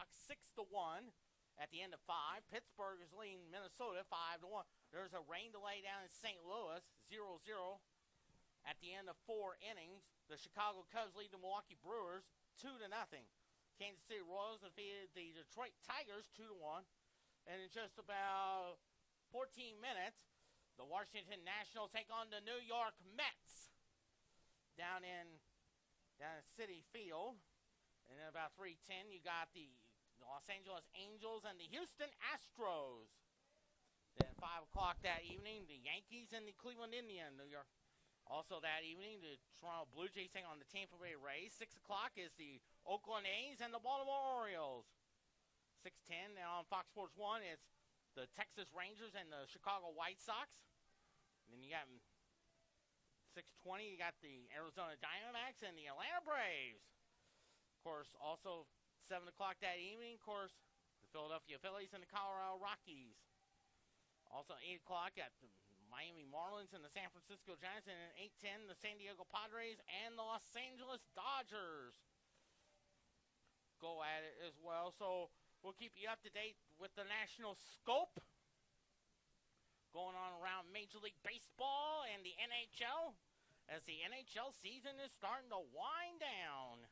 o'clock, 6-1 at the end of 5. Pittsburgh is leading Minnesota 5-1. There's a rain delay down in St. Louis, 0-0 at the end of 4 innings. The Chicago Cubs lead the Milwaukee Brewers 2-0. Kansas City Royals defeated the Detroit Tigers 2-1. And in just about 14 minutes, the Washington Nationals take on the New York Mets down in Citi Field. And at about 3:10, you got the Los Angeles Angels and the Houston Astros. Then at 5 o'clock that evening, the Yankees and the Cleveland Indians. New York. Also that evening, the Toronto Blue Jays take on the Tampa Bay Rays. 6 o'clock is the Oakland A's and the Baltimore Orioles. 6:10 now on Fox Sports 1, it's the Texas Rangers and the Chicago White Sox. And then you got 6:20, you got the Arizona Diamondbacks and the Atlanta Braves. Of course, also 7 o'clock that evening, of course, the Philadelphia Phillies and the Colorado Rockies. Also 8 o'clock at the Miami Marlins and the San Francisco Giants. And at 8:10, the San Diego Padres and the Los Angeles Dodgers go at it as well. So we'll keep you up to date with the national scope going on around Major League Baseball and the NHL as the NHL season is starting to wind down.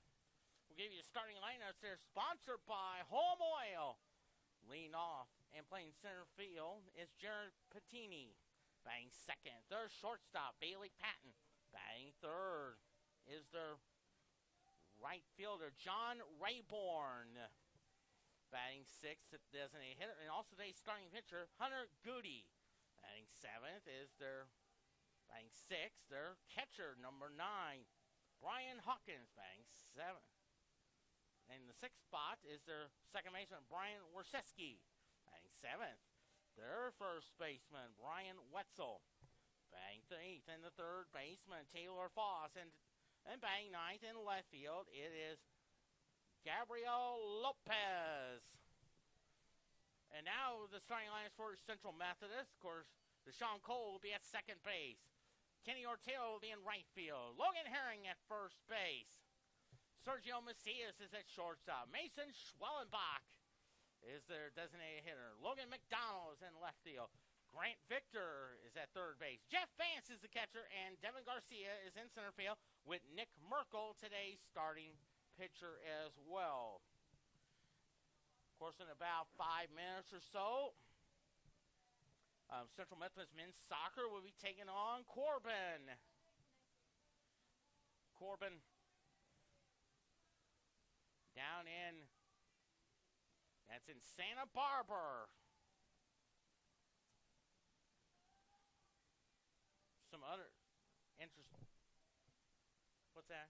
We'll give you the starting lineups. They're sponsored by Home Oil. Leading off and playing center field is Jared Patini. Batting second. Their shortstop, Bailey Patton. Batting third is their right fielder, John Rayborn. Batting sixth, designated hitter. And also today's starting pitcher, Hunter Goody. Batting seventh is their catcher, number 9, Brian Hawkins. Batting seventh. And the sixth spot is their second baseman, Brian Warszewski. Batting seventh. Their first baseman, Brian Wetzel. Batting eighth. And the third baseman, Taylor Foss. And batting ninth in left field, it is Gabriel Lopez. And now the starting lineups for Central Methodist. Of course, Deshaun Cole will be at second base. Kenny Ortega will be in right field. Logan Herring at first base. Sergio Macias is at shortstop. Mason Schwellenbach is their designated hitter. Logan McDonald is in left field. Grant Victor is at third base. Jeff Vance is the catcher, and Devin Garcia is in center field with Nick Merkel, today's starting pitcher as well. Of course, in about 5 minutes or so, Central Methodist men's soccer will be taking on Corbin. Corbin down in, that's in Santa Barbara. Some other interest. What's that?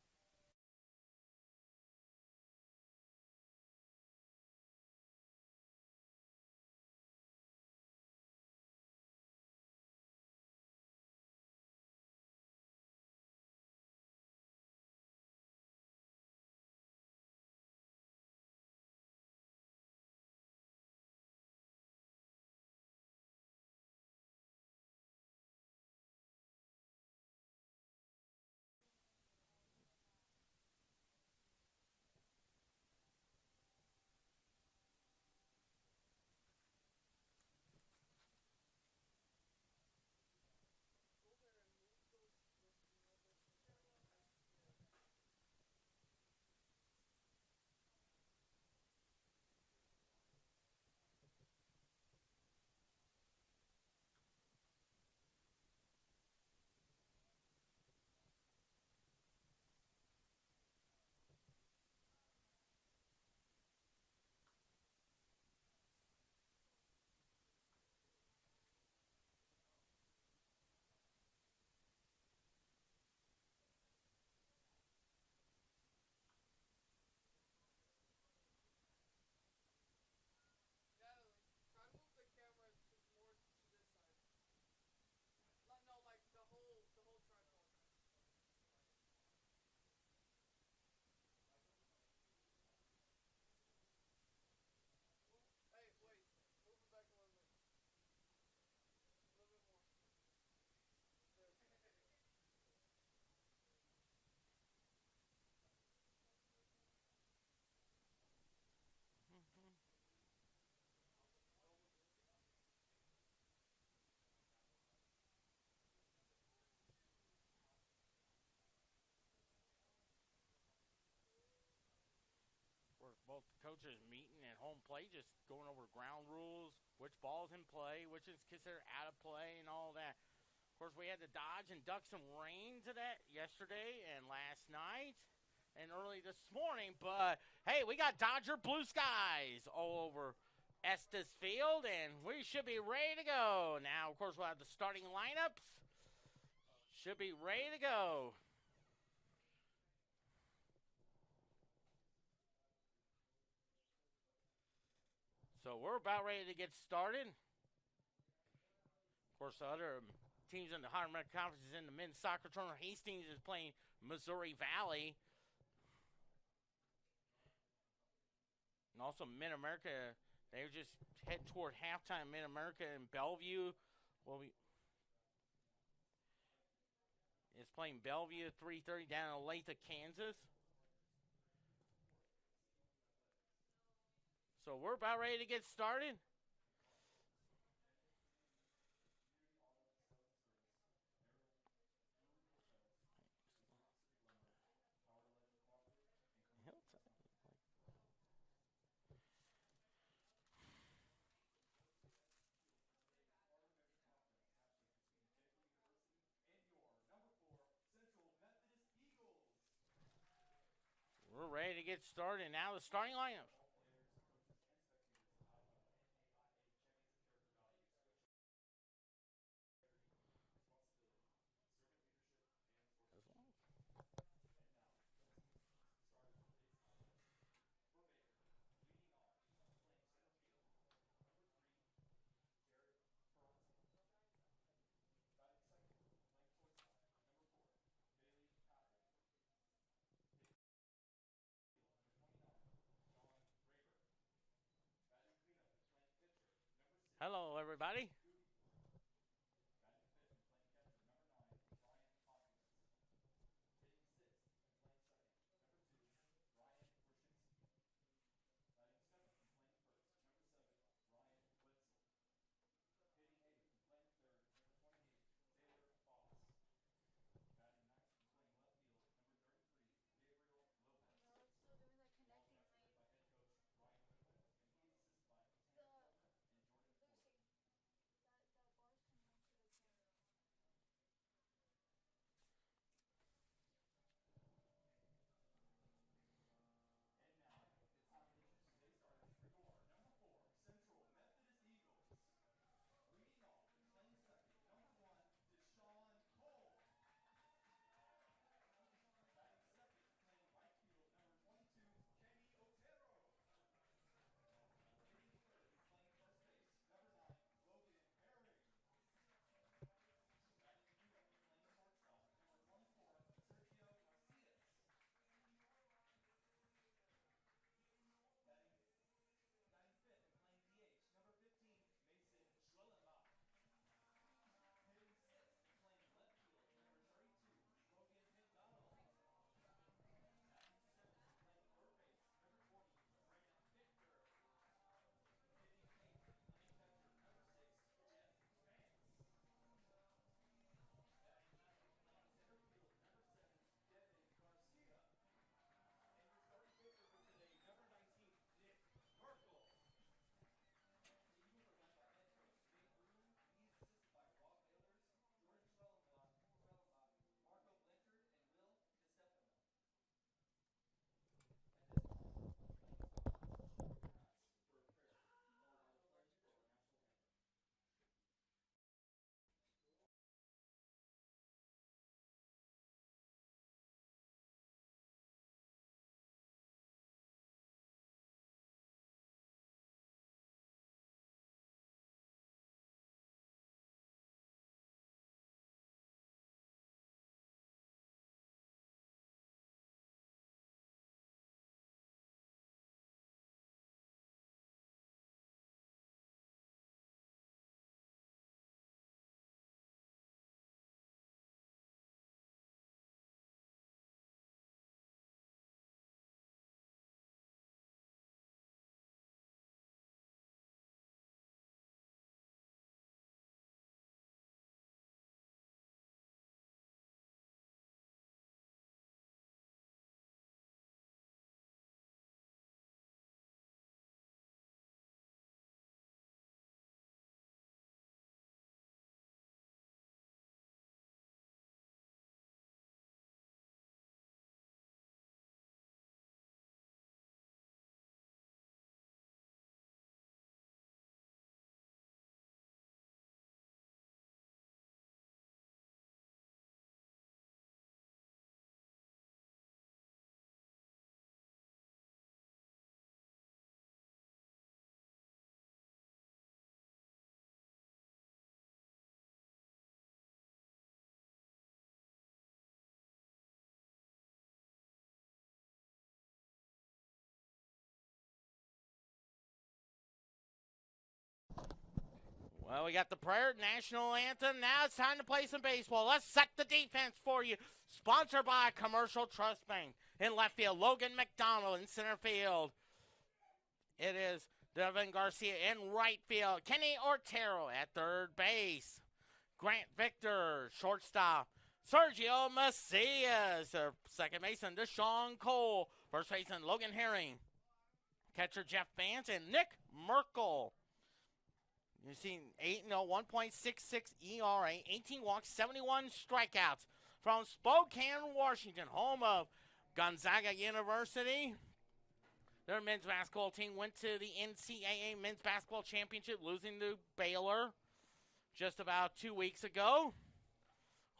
both coaches meeting at home plate, just going over ground rules, which ball's in play, which is considered out of play, and all that. Of course, we had to dodge and duck some rain yesterday and last night and early this morning. But hey, we got Dodger blue skies all over Estes Field, and we should be ready to go. Now, of course, we'll have the starting lineups. Should be ready to go. So we're about ready to get started. Of course, the other teams in the Higher American Conference is in the men's soccer tournament. Hastings is playing Missouri Valley. And also Mid-America, they just head toward halftime. Mid-America and Bellevue is playing Bellevue 3:30 down in Olathe, Kansas. So we're about ready to get started. We're ready to get started. Now the starting lineup. Hello, everybody. Well, we got the prayer, national anthem. Now it's time to play some baseball. Let's set the defense for you. Sponsored by Commercial Trust Bank. In left field, Logan McDonald. In center field, it is Devin Garcia. In right field, Kenny Ortero. At third base, Grant Victor. Shortstop, Sergio Macias. Second baseman, Deshaun Cole. First baseman, Logan Herring. Catcher, Jeff Vance. And Nick Merkel. You've seen 1.66 ERA, 18 walks, 71 strikeouts from Spokane, Washington, home of Gonzaga University. Their men's basketball team went to the NCAA Men's Basketball Championship, losing to Baylor just about 2 weeks ago.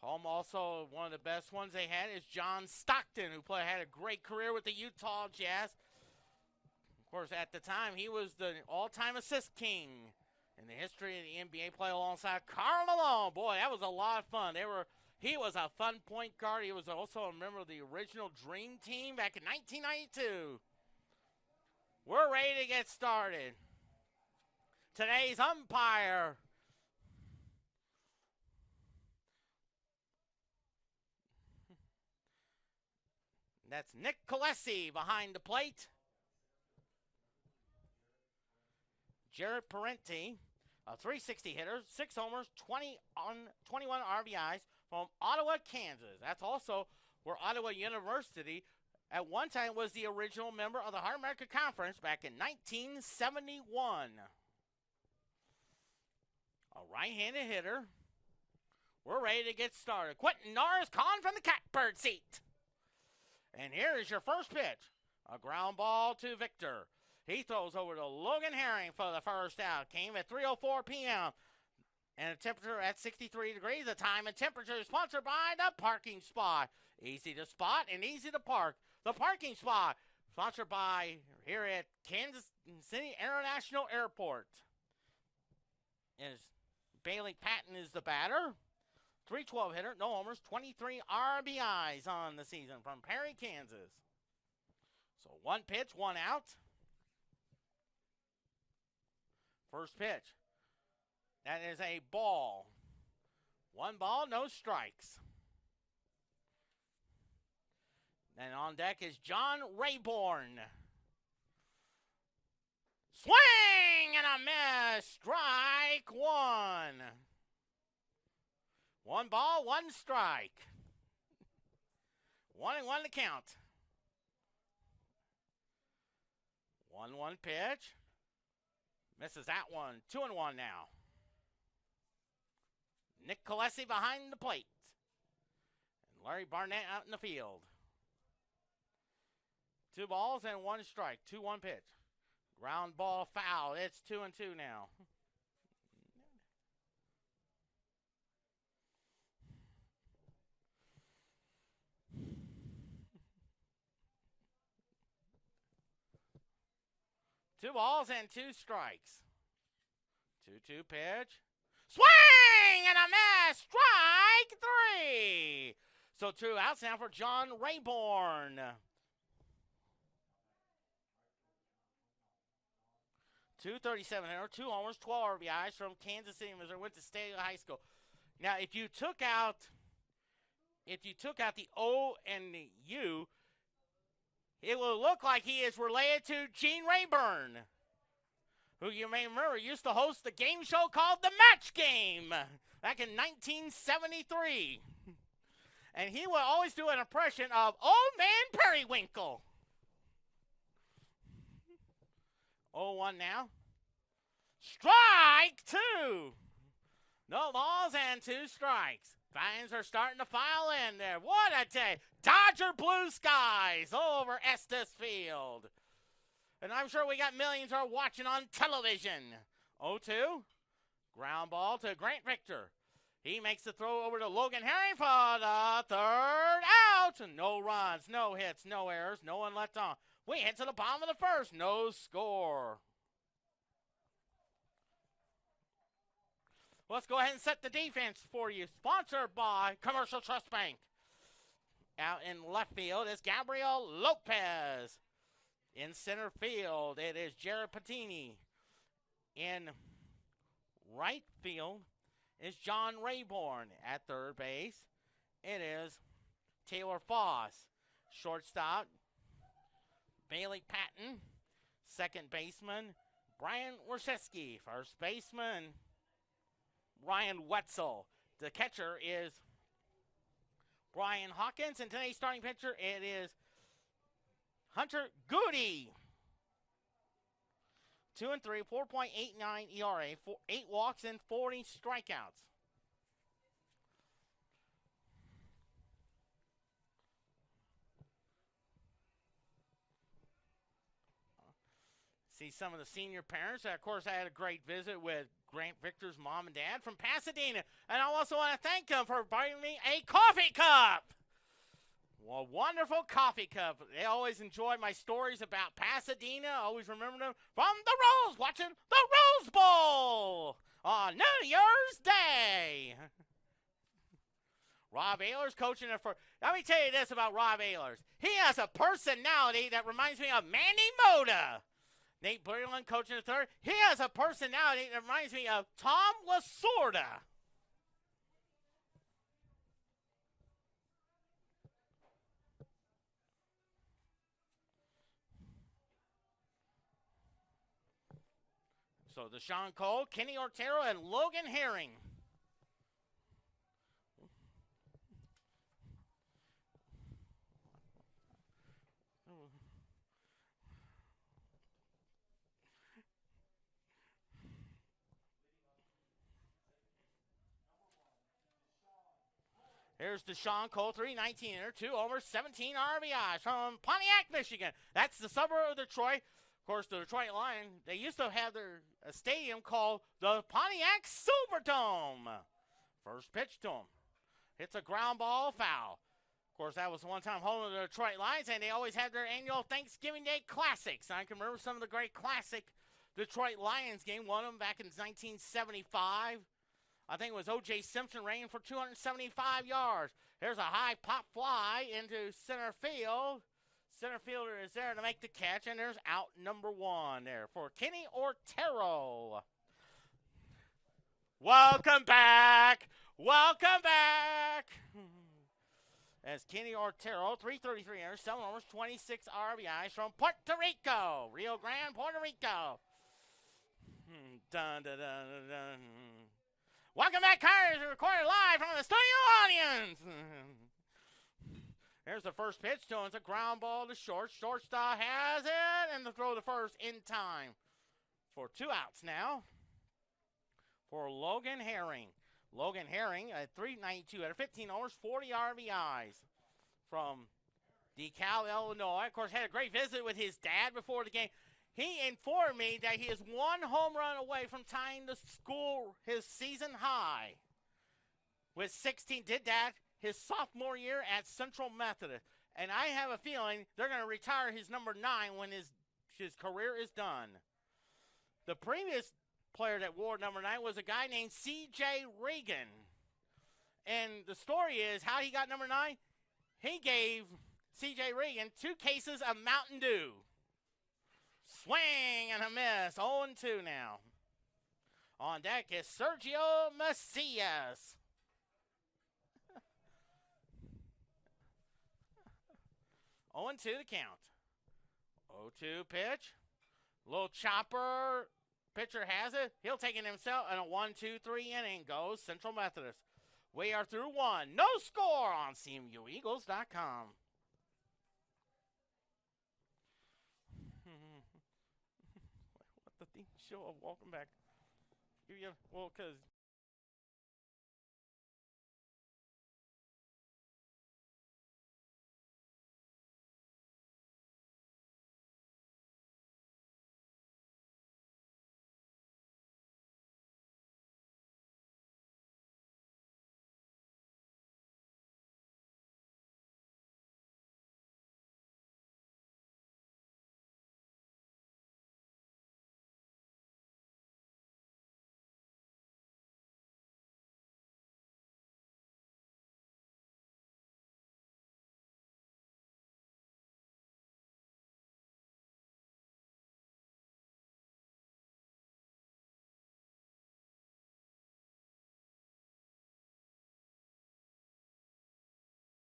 Home also, one of the best ones they had is John Stockton, who had a great career with the Utah Jazz. Of course, at the time, he was the all-time assist king in the history of the NBA, play alongside Karl Malone. Boy, that was a lot of fun. He was a fun point guard. He was also a member of the original Dream Team back in 1992. We're ready to get started. Today's umpire, that's Nick Colesi behind the plate. Jared Parenti, a 360 hitter, 6 homers, 21 RBIs from Ottawa, Kansas. That's also where Ottawa University at one time was the original member of the Hard America Conference back in 1971. A right-handed hitter. We're ready to get started. Quentin Norris calling from the catbird seat. And here is your first pitch. A ground ball to Victor. He throws over to Logan Herring for the first out. Came at 3:04 p.m. And the temperature at 63 degrees. The time and temperature is sponsored by the Parking Spot. Easy to spot and easy to park. The Parking Spot, sponsored by here at Kansas City International Airport. Is Bailey Patton is the batter. 312 hitter, no homers, 23 RBIs on the season from Perry, Kansas. So one pitch, one out. First pitch. That is a ball. One ball, no strikes. Then on deck is John Rayborn. Swing and a miss. Strike one. One ball, one strike. 1-1 to count. 1-1 pitch. Misses that one. 2-1 now. Nick Colesi behind the plate. And Larry Barnett out in the field. 2 balls and 1 strike. 2-1 pitch. Ground ball foul. It's 2-2 now. Two balls and 2 strikes. 2-2 pitch. Swing and a miss. Strike 3. So 2 outs now for John Rayborn. 237 hitter, 2 homers, 12 RBIs from Kansas City, Missouri. Went to State High School. Now, if you took out the O and the U, it will look like he is related to Gene Rayburn, who you may remember used to host the game show called The Match Game back in 1973. And he would always do an impression of Old Man Periwinkle. 0-1 now. Strike 2. No balls and 2 strikes. Fans are starting to file in there. What a day. Dodger blue skies over Estes Field. And I'm sure we got millions who are watching on television. 0-2. Ground ball to Grant Victor. He makes the throw over to Logan Herring for the third out. No runs, no hits, no errors, no one left on. We hit to the bottom of the first. No score. Let's go ahead and set the defense for you. Sponsored by Commercial Trust Bank. Out in left field is Gabriel Lopez. In center field, it is Jared Patini. In right field is John Rayborn. At third base, it is Taylor Foss. Shortstop, Bailey Patton. Second baseman, Brian Warszewski. First baseman, Ryan Wetzel. The catcher is Brian Hawkins. And today's starting pitcher, it is Hunter Goody. 2 and 3, 4.89 ERA, 8 walks and 40 strikeouts. See some of the senior parents. Of course, I had a great visit with Grant Victor's mom and dad from Pasadena. And I also want to thank them for buying me a coffee cup. Well, wonderful coffee cup. They always enjoy my stories about Pasadena. I always remember them from the Rose, watching the Rose Bowl on New Year's Day. Rob Ayler's coaching it for. Let me tell you this about Rob Ayler's. He has a personality that reminds me of Manny Moda. Nate Berlin coaching the third. He has a personality that reminds me of Tom Lasorda. So Deshaun Cole, Kenny Otero, and Logan Herring. Here's Deshaun Cole, 319 enter, 2 homers, 17 RBIs from Pontiac, Michigan. That's the suburb of Detroit. Of course, the Detroit Lions, they used to have their stadium called the Pontiac Silverdome. First pitch to him. Hits a ground ball foul. Of course, that was the one time home of the Detroit Lions, and they always had their annual Thanksgiving Day Classics. I can remember some of the great classic Detroit Lions game. One of them back in 1975. I think it was O.J. Simpson ran for 275 yards. There's a high pop fly into center field. Center fielder is there to make the catch, and there's out number 1 there for Kenny Otero. Welcome back. Welcome back. As Kenny Otero, 333 errors, 7 homers, 26 RBIs from Puerto Rico. Rio Grande, Puerto Rico. Dun, dun, dun, dun, dun. Welcome back, Cars, recorded live from the studio audience. Here's the first pitch to him. It's a ground ball to short. Shortstop has it, and the throw to first in time for 2 outs now for Logan Herring. Logan Herring at 392 at 15 overs, 40 RBIs from DeKalb, Illinois. Of course, had a great visit with his dad before the game. He informed me that he is 1 home run away from tying the school his season high with 16. Did that his sophomore year at Central Methodist. And I have a feeling they're going to retire his number 9 when his career is done. The previous player that wore number 9 was a guy named C.J. Regan. And the story is how he got number 9. He gave C.J. Regan 2 cases of Mountain Dew. Swing and a miss. 0-2 now. On deck is Sergio Macias. 0-2 the count. 0-2 pitch. Little chopper. Pitcher has it. He'll take it himself. And a 1-2-3 inning goes Central Methodist. We are through 1. No score on CMUEagles.com. What the theme show of welcome back? Well, because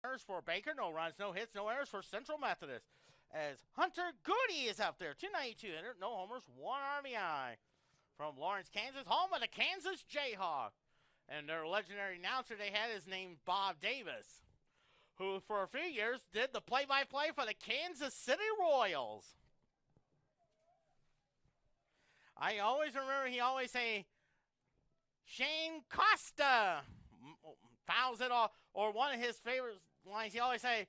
errors for Baker, no runs, no hits, no errors for Central Methodist. As Hunter Goody is up there, 292 hitter, no homers, 1 RBI. From Lawrence, Kansas, home of the Kansas Jayhawks. And their legendary announcer they had is named Bob Davis, who for a few years did the play-by-play for the Kansas City Royals. I always remember he always say, Shane Costa fouls it off. Or one of his favorite lines, he always say,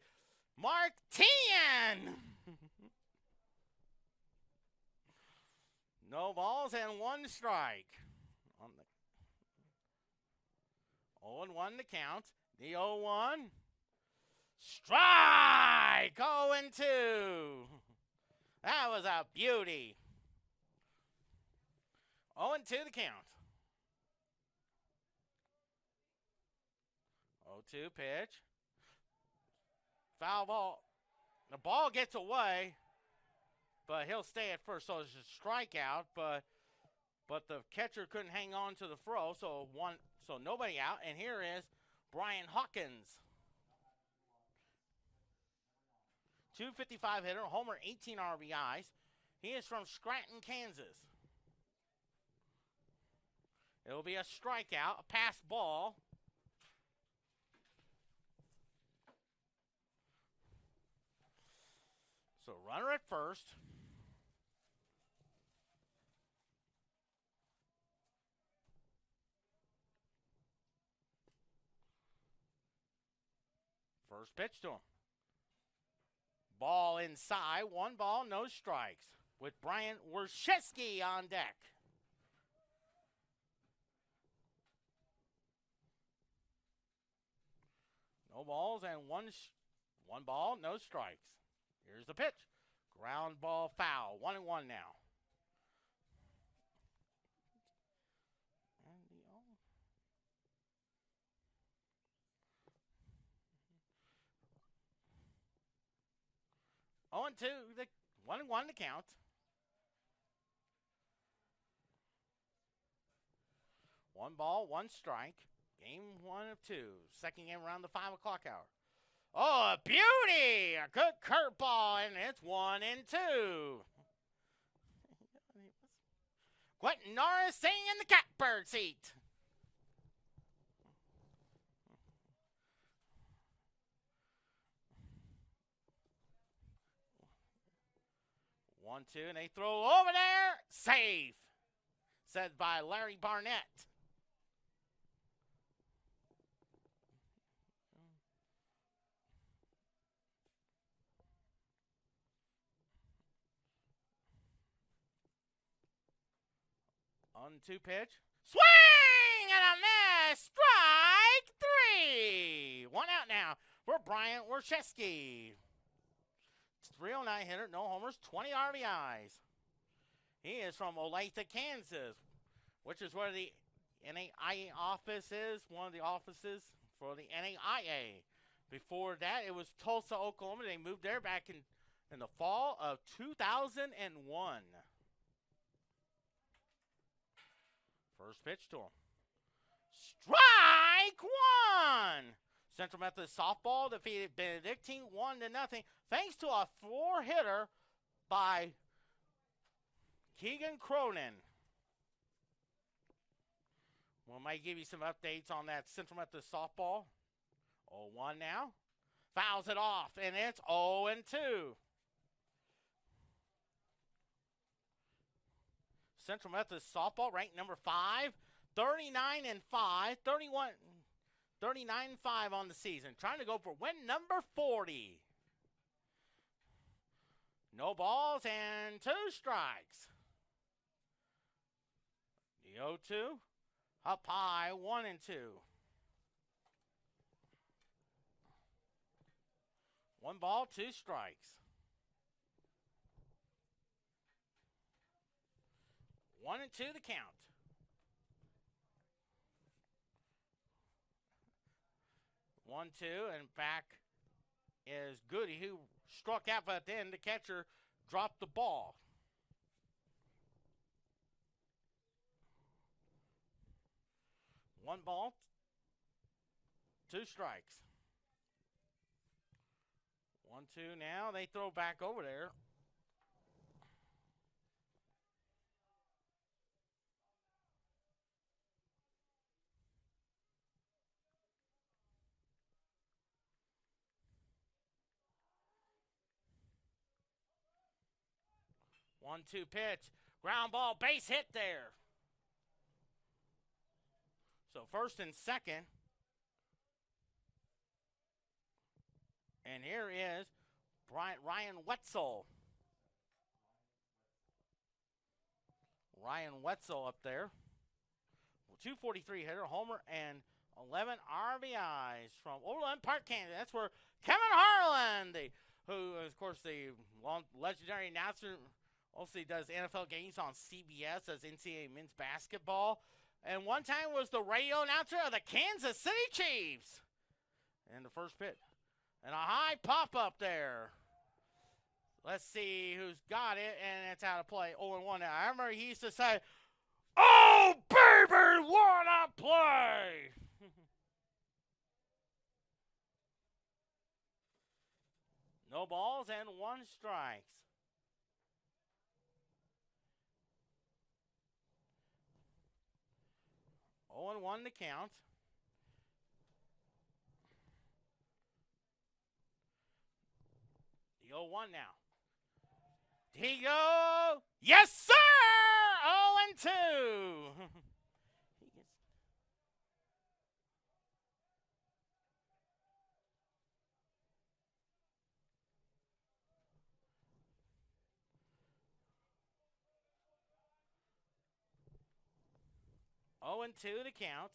Mark Tian. No balls and 1 strike. 0-1 to count. The 0-1. Strike! 0-2. That was a beauty. 0-2 the count. 0-2 pitch. Foul ball. The ball gets away, but he'll stay at first. So it's a strikeout, but the catcher couldn't hang on to the throw, so nobody out. And here is Brian Hawkins. 255 hitter, homer, 18 RBIs. He is from Scranton, Kansas. It will be a strikeout, a pass ball. So runner at first. First pitch to him. Ball inside. 1 ball, no strikes. With Brian Wershesky on deck. No balls and one ball, no strikes. Here's the pitch. Ground ball foul. 1-1 now. Oh, and 2, 1-1 to count. One ball, 1 strike. Game 1 of 2. Second game around the 5 o'clock hour. Oh, a beauty! A good curveball, and it's 1-2. Quentin Norris sitting in the catbird seat. One, 2, and they throw over there. Safe. Said by Larry Barnett. On 2 pitch. Swing and a miss. Strike 3. 1 out now for Brian Wershesky. 309 hitter, no homers, 20 RBIs. He is from Olathe, Kansas, which is where the NAIA office is, one of the offices for the NAIA. Before that, it was Tulsa, Oklahoma. They moved there back in the fall of 2001. First pitch to him. Strike 1! Central Methodist softball defeated Benedictine 1-0 thanks to a 4-hitter by Keegan Cronin. We might give you some updates on that Central Methodist softball. 0-1 now. Fouls it off, and it's 0-2. Central Methodist softball ranked number 5, 39-5, 39-5 on the season. Trying to go for win number 40. No balls and 2 strikes. The 0-2. Up high, 1-2. 1 ball, 2 strikes. 1-2 the count. 1-2, and back is Goody, who struck out, but then the catcher dropped the ball. One ball, 2 strikes. 1-2 now. They throw back over there. One-two pitch. Ground ball, base hit there. So first and second. And here is Ryan Wetzel. Ryan Wetzel up there. 243 hitter, homer, and 11 RBIs from Overland Park, Kansas. That's where Kevin Harlan, who is, of course, the legendary announcer, also does NFL games on CBS, does NCAA men's basketball, and one time was the radio announcer of the Kansas City Chiefs. And the first pitch. And a high pop-up there. Let's see who's got it, and it's out of play. 0-1 now. I remember he used to say, "Oh, baby, what a play!" No balls and 1 strikes. Oh, and 1 to count. The 0-1 now. Did he go? Yes, sir! 0-2. He gets 0-2 to count.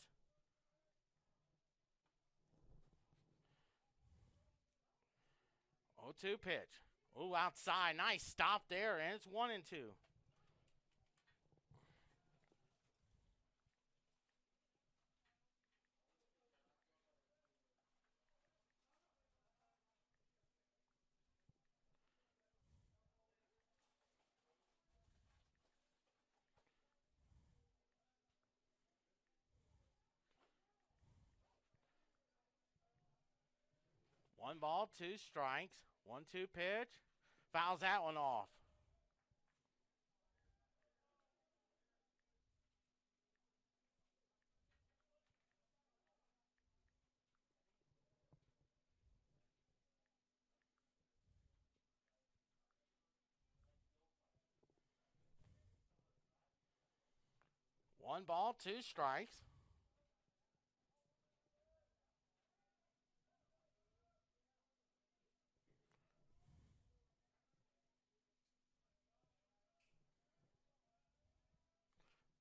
0-2 pitch. Ooh, outside. Nice stop there, and it's 1-2. One ball, 2 strikes. 1-2 pitch. Fouls that one off. One ball, 2 strikes.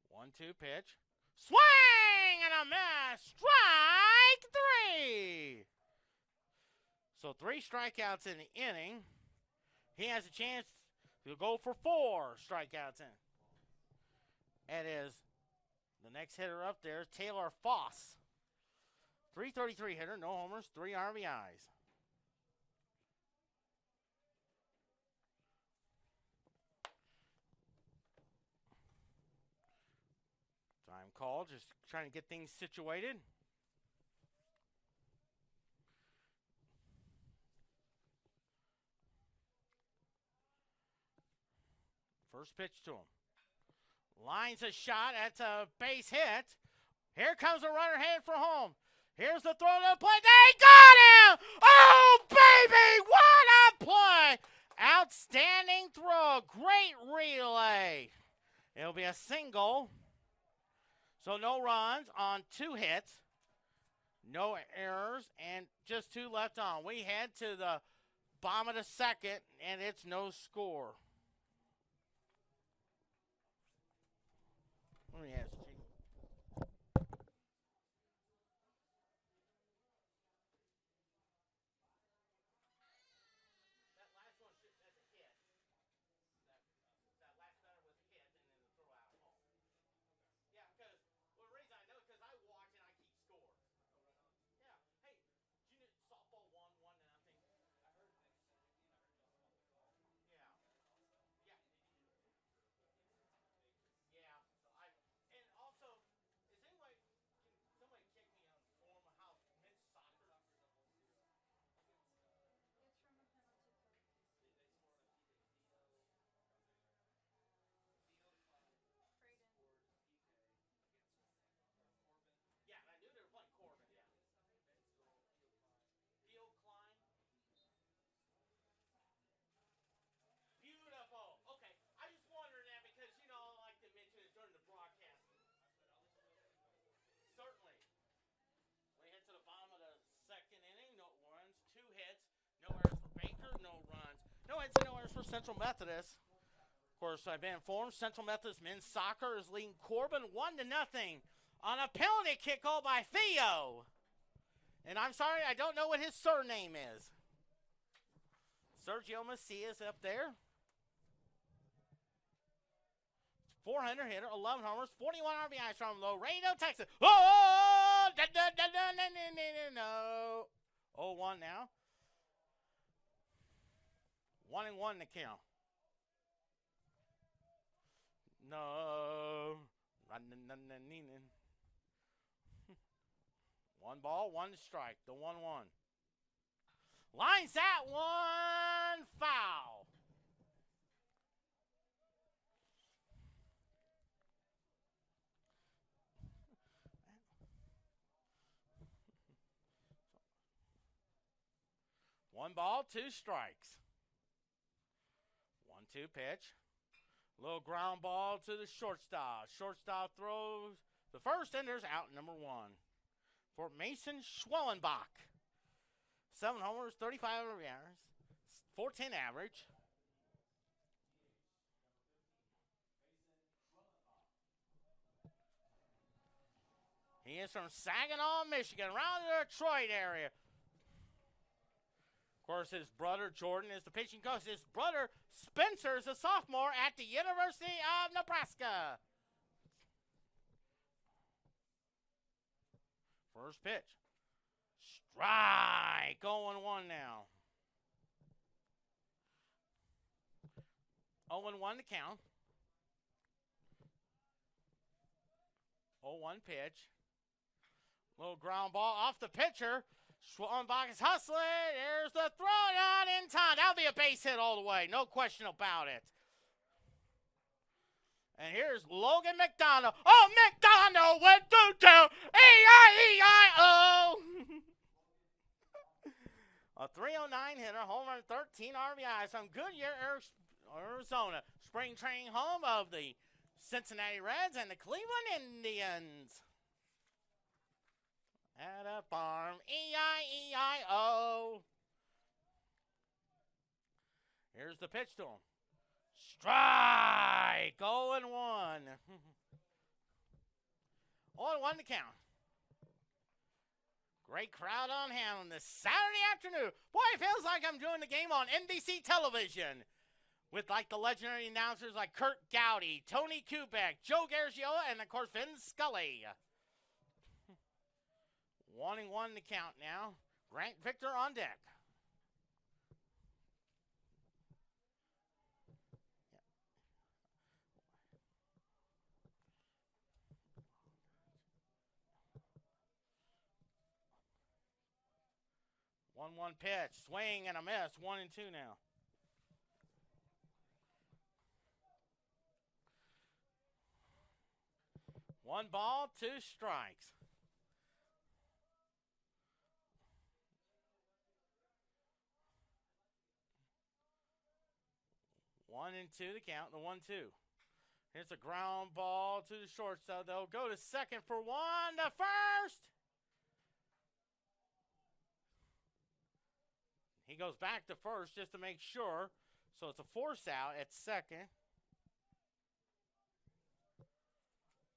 One-two pitch. Swing and a miss. Strike 3. So 3 strikeouts in the inning. He has a chance to go for 4 strikeouts in. It is the next hitter up there, Taylor Foss. 333 hitter, no homers, 3 RBIs. Time call, just trying to get things situated. First pitch to him. Lines a shot. That's a base hit. Here comes a runner headed for home. Here's the throw to the plate. They got him! Oh, baby! What a play! Outstanding throw. Great relay. It'll be a single. So no runs on 2 hits. No errors, and just 2 left on. We head to the bottom of the second, and it's no score. Let me ask you. That last one, that's a hit. That last batter was a hit, and then the throw out of home. Yeah, because, well, the reason I know is because I watch and I keep score. Yeah. Hey, you know softball 1-1 to nothing? Yeah. Yeah. Yeah. So and No hits and no errors for Central Methodist. Of course, I've been informed Central Methodist men's soccer is leading Corbin 1-0 on a penalty kick goal by Theo. And I'm sorry, I don't know what his surname is. Sergio Macias up there. 400 hitter, 11 homers, 41 RBIs from Laredo, Texas. Oh! No. 0-1 now. 1-1 to count. No. One ball, one strike. The 1-1. Lines that one foul. One ball, two strikes. 1-2 pitch. Little ground ball to the shortstop. Shortstop throws the first, and there's out number 1 for Mason Schwellenbach. 7 homers, 35 RBIs, 410 average. He is from Saginaw, Michigan, around the Detroit area. Of course, his brother Jordan is the pitching coach. His brother Spencer is a sophomore at the University of Nebraska. First pitch. Strike. 0-1 now. 0-1 to count. 0-1 pitch. Little ground ball off the pitcher. Schwellenbach is hustling. There's the throw, not in time. That'll be a base hit all the way. No question about it. And here's Logan McDonald. Oh, McDonald went through to E-I-E-I-O. A 309 hitter, homer, 13 RBIs from Goodyear, Arizona. Spring training home of the Cincinnati Reds and the Cleveland Indians. At a farm, E-I-E-I-O. Here's the pitch to him. Strike! 0-1. 0-1 to count. Great crowd on hand on this Saturday afternoon. Boy, it feels like I'm doing the game on NBC television. With like the legendary announcers like Kurt Gowdy, Tony Kubek, Joe Garagiola, and of course Vin Scully. 1-1 to count now. Grant Victor on deck. One pitch, swing and a miss. 1-2 now. One ball, two strikes. 1-2 to count, the 1-2. Here's a ground ball to the shortstop. They'll go to second for 1, to first. He goes back to first just to make sure. So it's a force out at second.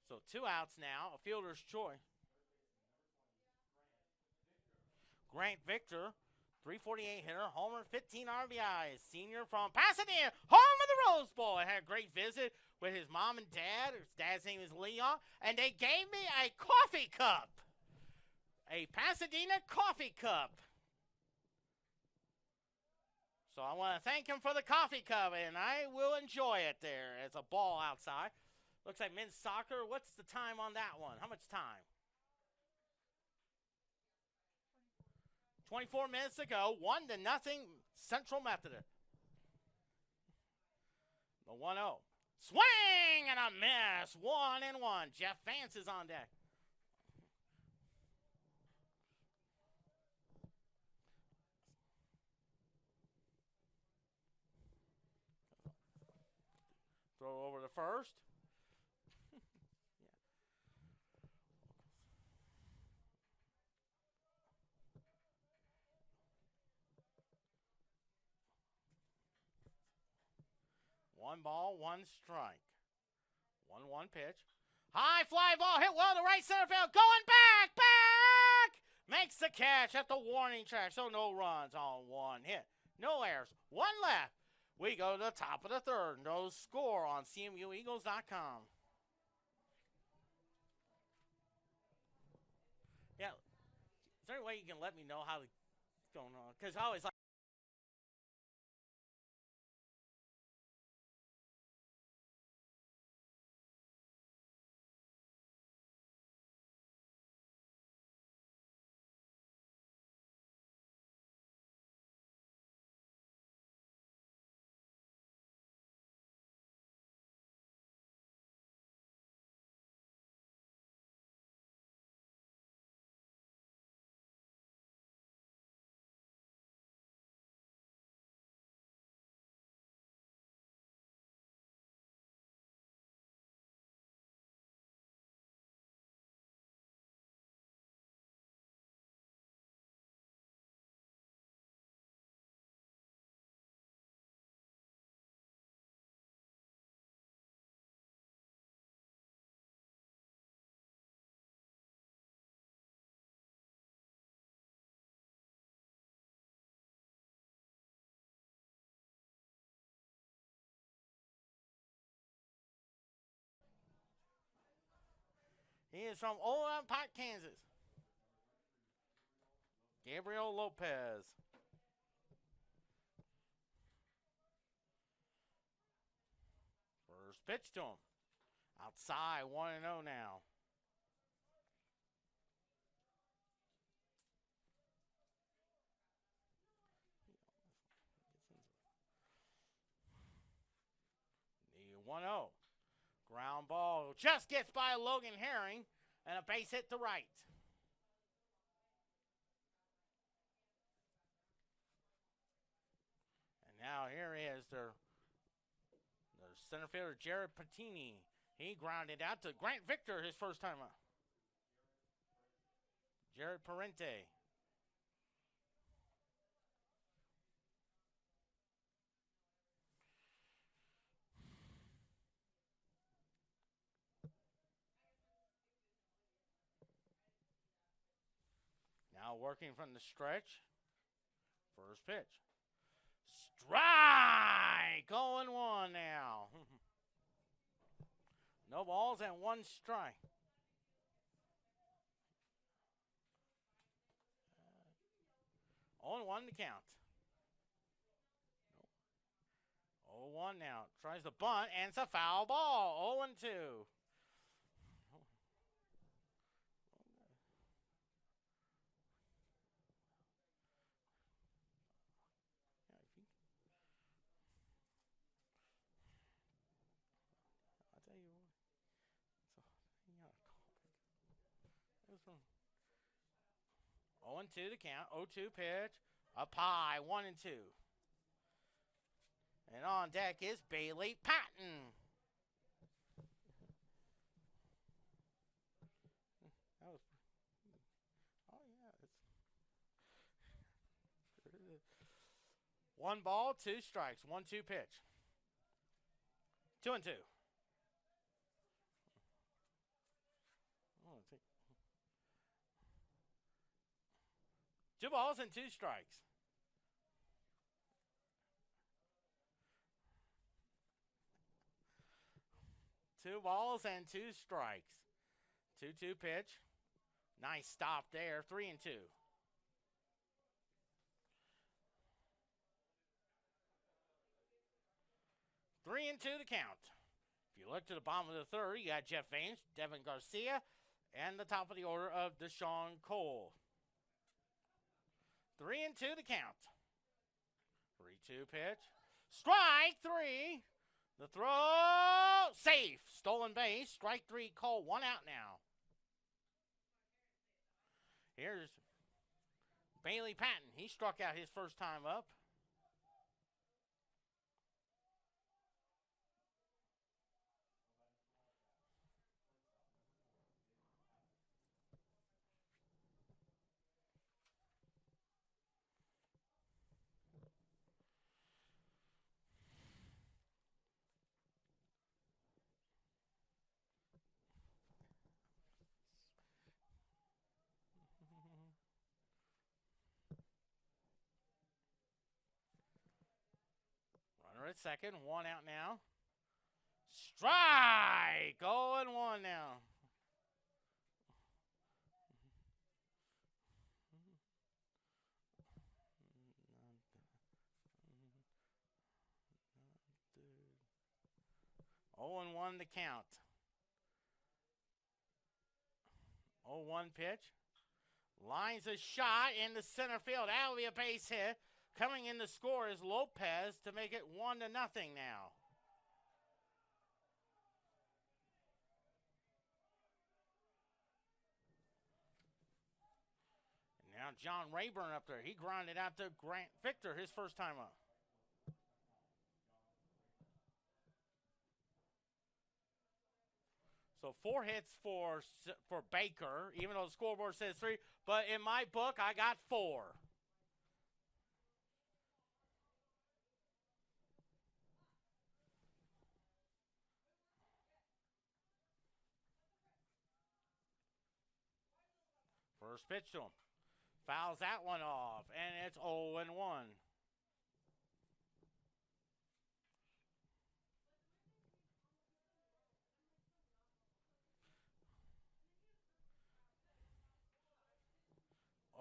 So 2 outs now, a fielder's choice. Grant Victor. 348 hitter, homer, 15 RBIs. Senior from Pasadena, home of the Rose Bowl. I had a great visit with his mom and dad. His dad's name is Leon. And they gave me a coffee cup. A Pasadena coffee cup. So I want to thank him for the coffee cup, and I will enjoy it there as a ball outside. Looks like men's soccer. What's the time on that one? How much time? 24 minutes to go, 1-0 Central Methodist. The 1-0. Swing and a miss. 1-1. Jeff Vance is on deck. Throw over to first. 1 ball, 1 strike. 1-1 pitch. High fly ball hit well to right center field. Going back. Makes the catch at the warning track. So no runs on 1 hit. No errors. 1 left. We go to the top of the 3rd. No score on CMUEagles.com. Yeah. Is there any way you can let me know how it's going on? Because I always like. He is from Old Park, Kansas. Gabriel Lopez. First pitch to him. Outside, 1-0 now. The 1-0. Ground ball just gets by Logan Herring and a base hit to right. And now here is their center fielder, Jared Patini. He grounded out to Grant Victor his first time up. Jared Parente. Now working from the stretch. First pitch. Strike! 0-1 now. No balls and 1 strike. On 1 to count. 0-1 now. Tries to bunt, and it's a foul ball. 0-2. I'll tell you what. So, 0-2 to count. 0-2 pitch. Up high. 1-2. And on deck is Bailey Patton. That was, oh yeah, it's 1 ball, 2 strikes. 1-2 pitch. 2-2. Oh, 2 balls and 2 strikes. Two balls and 2 strikes. 2-2 pitch. Nice stop there. 3-2. 3-2 the count. If you look to the bottom of the 3rd, you got Jeff Ames, Devin Garcia, and the top of the order of Deshaun Cole. 3-2 the count. 3-2 pitch. Strike 3. The throw. Safe. Stolen base. Strike 3 call. 1 out now. Here's Bailey Patton. He struck out his first time up. second. 1 out now. Strike! 0-1 now. Oh and 1 the count. 0-1 pitch. Lines a shot in the center field. That'll be a base hit. Coming in to score is Lopez to make it 1-0 now. And now John Rayburn up there. He grounded out to Grant Victor his first time up. So 4 hits for Baker, even though the scoreboard says 3. But in my book, I got 4. First pitch to him. Fouls that one off, and it's 0-1.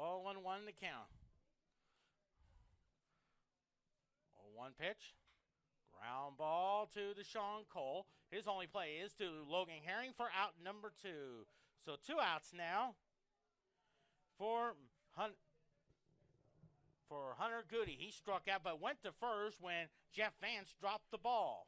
Oh, 1-1 the count. 0-1 pitch. Ground ball to the Sean Cole. His only play is to Logan Herring for out number 2. So 2 outs now for Hunter Goody. He struck out but went to first when Jeff Vance dropped the ball.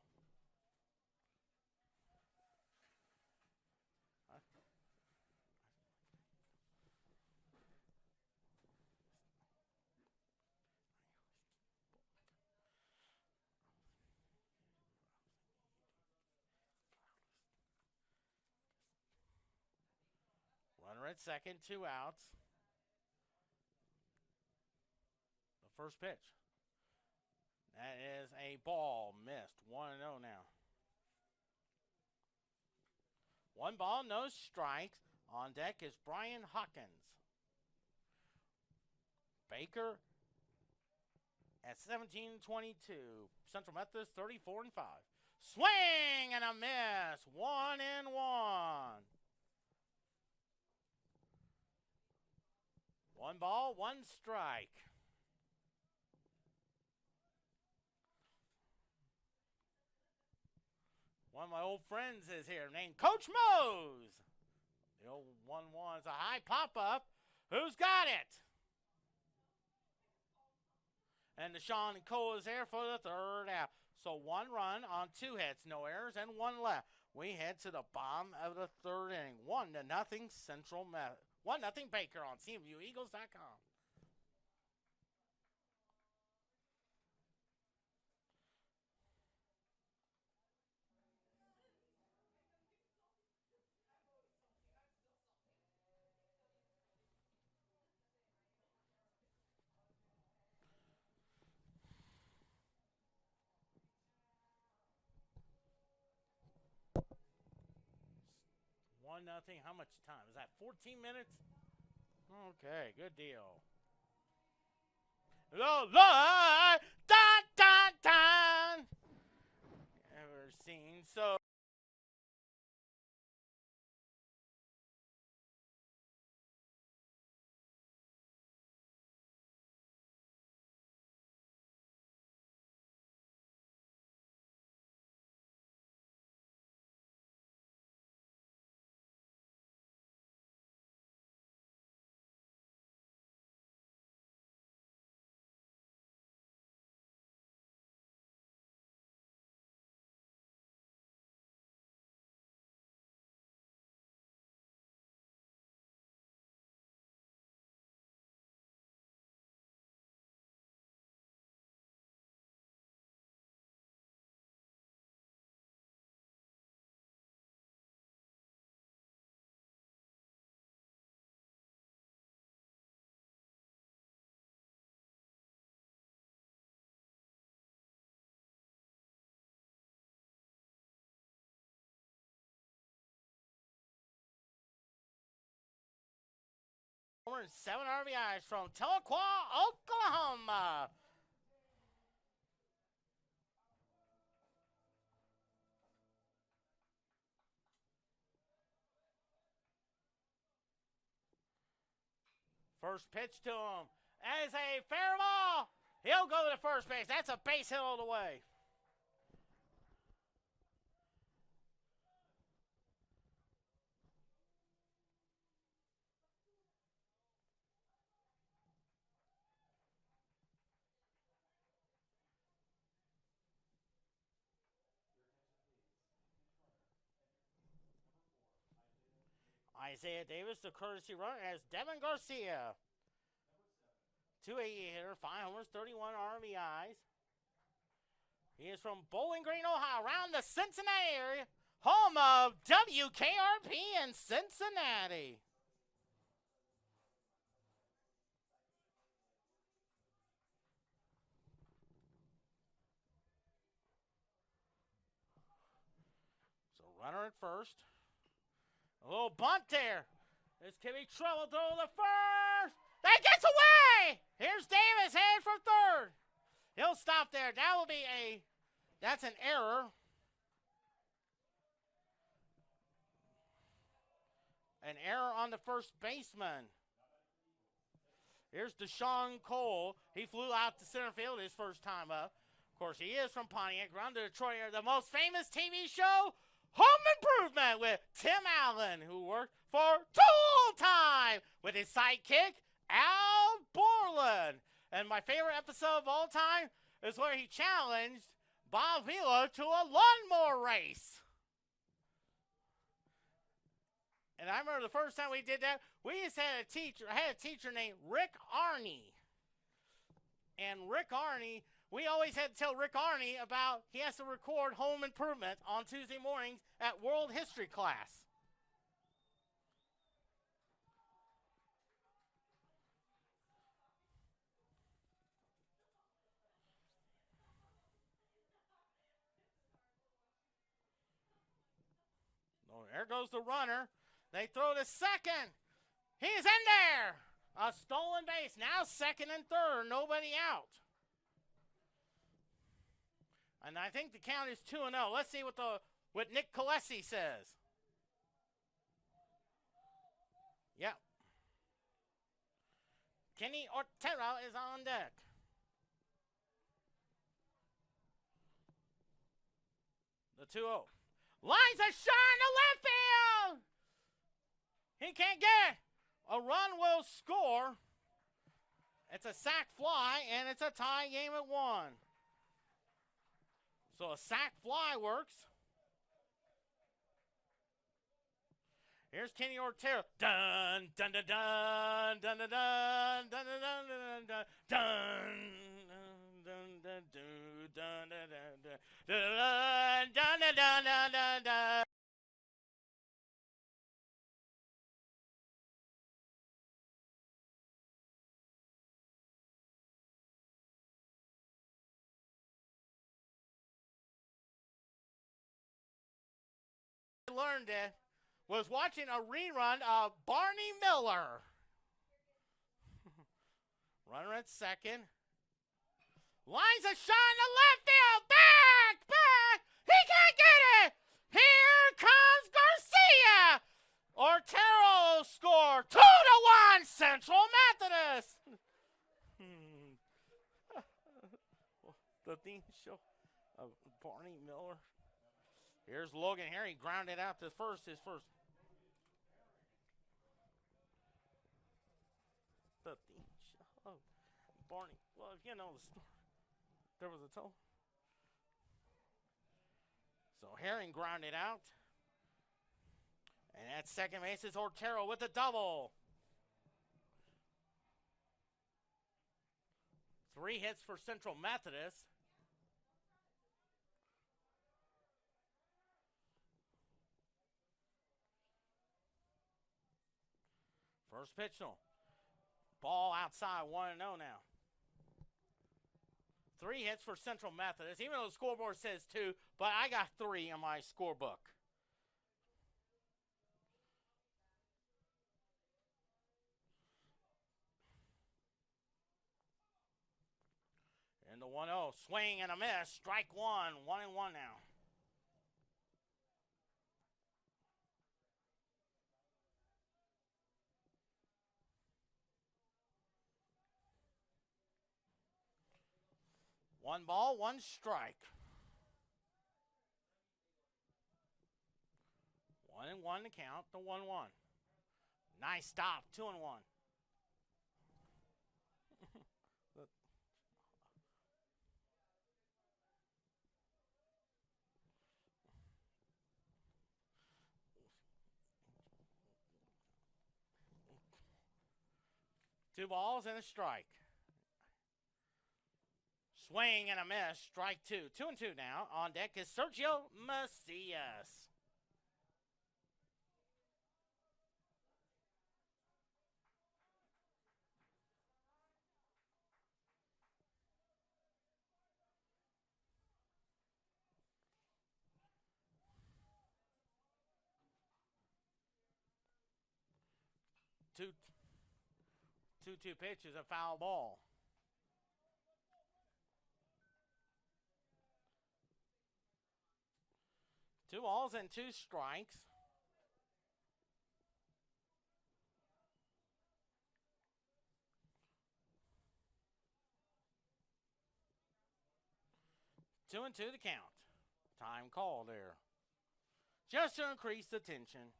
Runner at second, 2 outs. The first pitch. That is a ball missed. 1-0 now. 1 ball, no strikes. On deck is Brian Hawkins. Baker at 17-22. Central Methodist 34-5. Swing and a miss. 1-1. 1 ball, 1 strike. One of my old friends is here named Coach Mose. The old 1-1 is a high pop-up. Who's got it? And Deshaun Cole is there for the 3rd out. So 1 run on 2 hits, no errors, and 1 left. We head to the bottom of the 3rd inning. 1-0 Central Methodist. 1-0 Baker on CMUEagles.com. Nothing. How much time? Is that 14 minutes? Okay, good deal. Ever seen so? And 7 RBIs from Tahlequah, Oklahoma. First pitch to him. That is a fair ball. He'll go to first base. That's a base hit all the way. Isaiah Davis, the courtesy runner, as Devin Garcia. 280 hitter, 5 homers, 31 RBIs. He is from Bowling Green, Ohio, around the Cincinnati area, home of WKRP in Cincinnati. So runner at first. A little bunt there. This could be trouble. Throw the first. That gets away. Here's Davis headed for third. He'll stop there. That will be that's an error. An error on the first baseman. Here's Deshaun Cole. He flew out to center field his first time up. Of course, he is from Pontiac, around the Detroit area. The most famous TV show, Home Improvement, with Tim Allen, who worked for Tool Time with his sidekick, Al Borland. And my favorite episode of all time is where he challenged Bob Vila to a lawnmower race. And I remember the first time we did that, we just had a teacher named Rick Arney. And Rick Arney, we always had to tell Rick Arney about he has to record Home Improvement on Tuesday mornings at World History class. Oh, there goes the runner. They throw to second. He's in there. A stolen base. Now second and third. Nobody out. And I think the count is 2-0. Let's see what Nick Colesi says. Yep. Kenny Otero is on deck. The 2-0. Lines a shot to left field. He can't get it. A run will score. It's a sac fly, and it's a tie game at 1. So a sac fly works. Here's Kenny Otero. Dun dun dun dun dun dun dun dun dun dun dun dun. Learned it was watching a rerun of Barney Miller. Runner at second. Lines a shot in the left field. Back. He can't get it. Here comes Garcia. Otero score 2-1 Central Methodist. The theme show of Barney Miller. Here's Logan here. He grounded out to first. His first. The theme show. Barney. Well, you know the story. There was a toe. So Herring grounded out. And at second base is Otero with a double. 3 hits for Central Methodist. First pitch, no. Ball outside, 1-0 now. 3 hits for Central Methodist, even though the scoreboard says 2, but I got 3 in my scorebook. And the 1-0, swing and a miss, strike 1, 1-1 now. One ball, one strike. 1-1 to count, the 1-1. Nice stop, 2-1. Two balls and a strike. Swing and a miss, strike two. 2-2 now. On deck is Sergio Macias. Two pitch is a foul ball. Two balls and two strikes. Two and two to count. Time call there. Just to increase the tension.